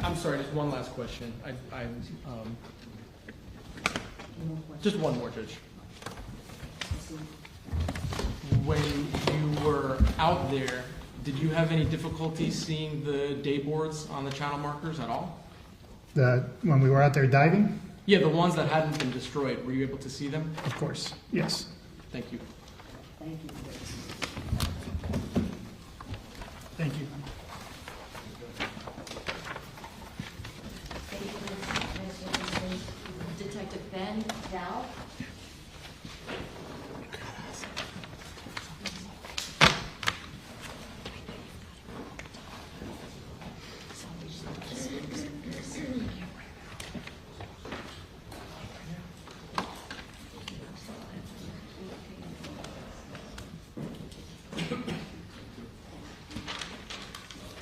I'm sorry, just one last question. Just one more, Judge. When you were out there, did you have any difficulty seeing the dayboards on the channel markers at all? When we were out there diving, Yeah, the ones that hadn't been destroyed, were you able to see them? of course, yes. Thank you. Thank you. Thank you. Detective Ben Val.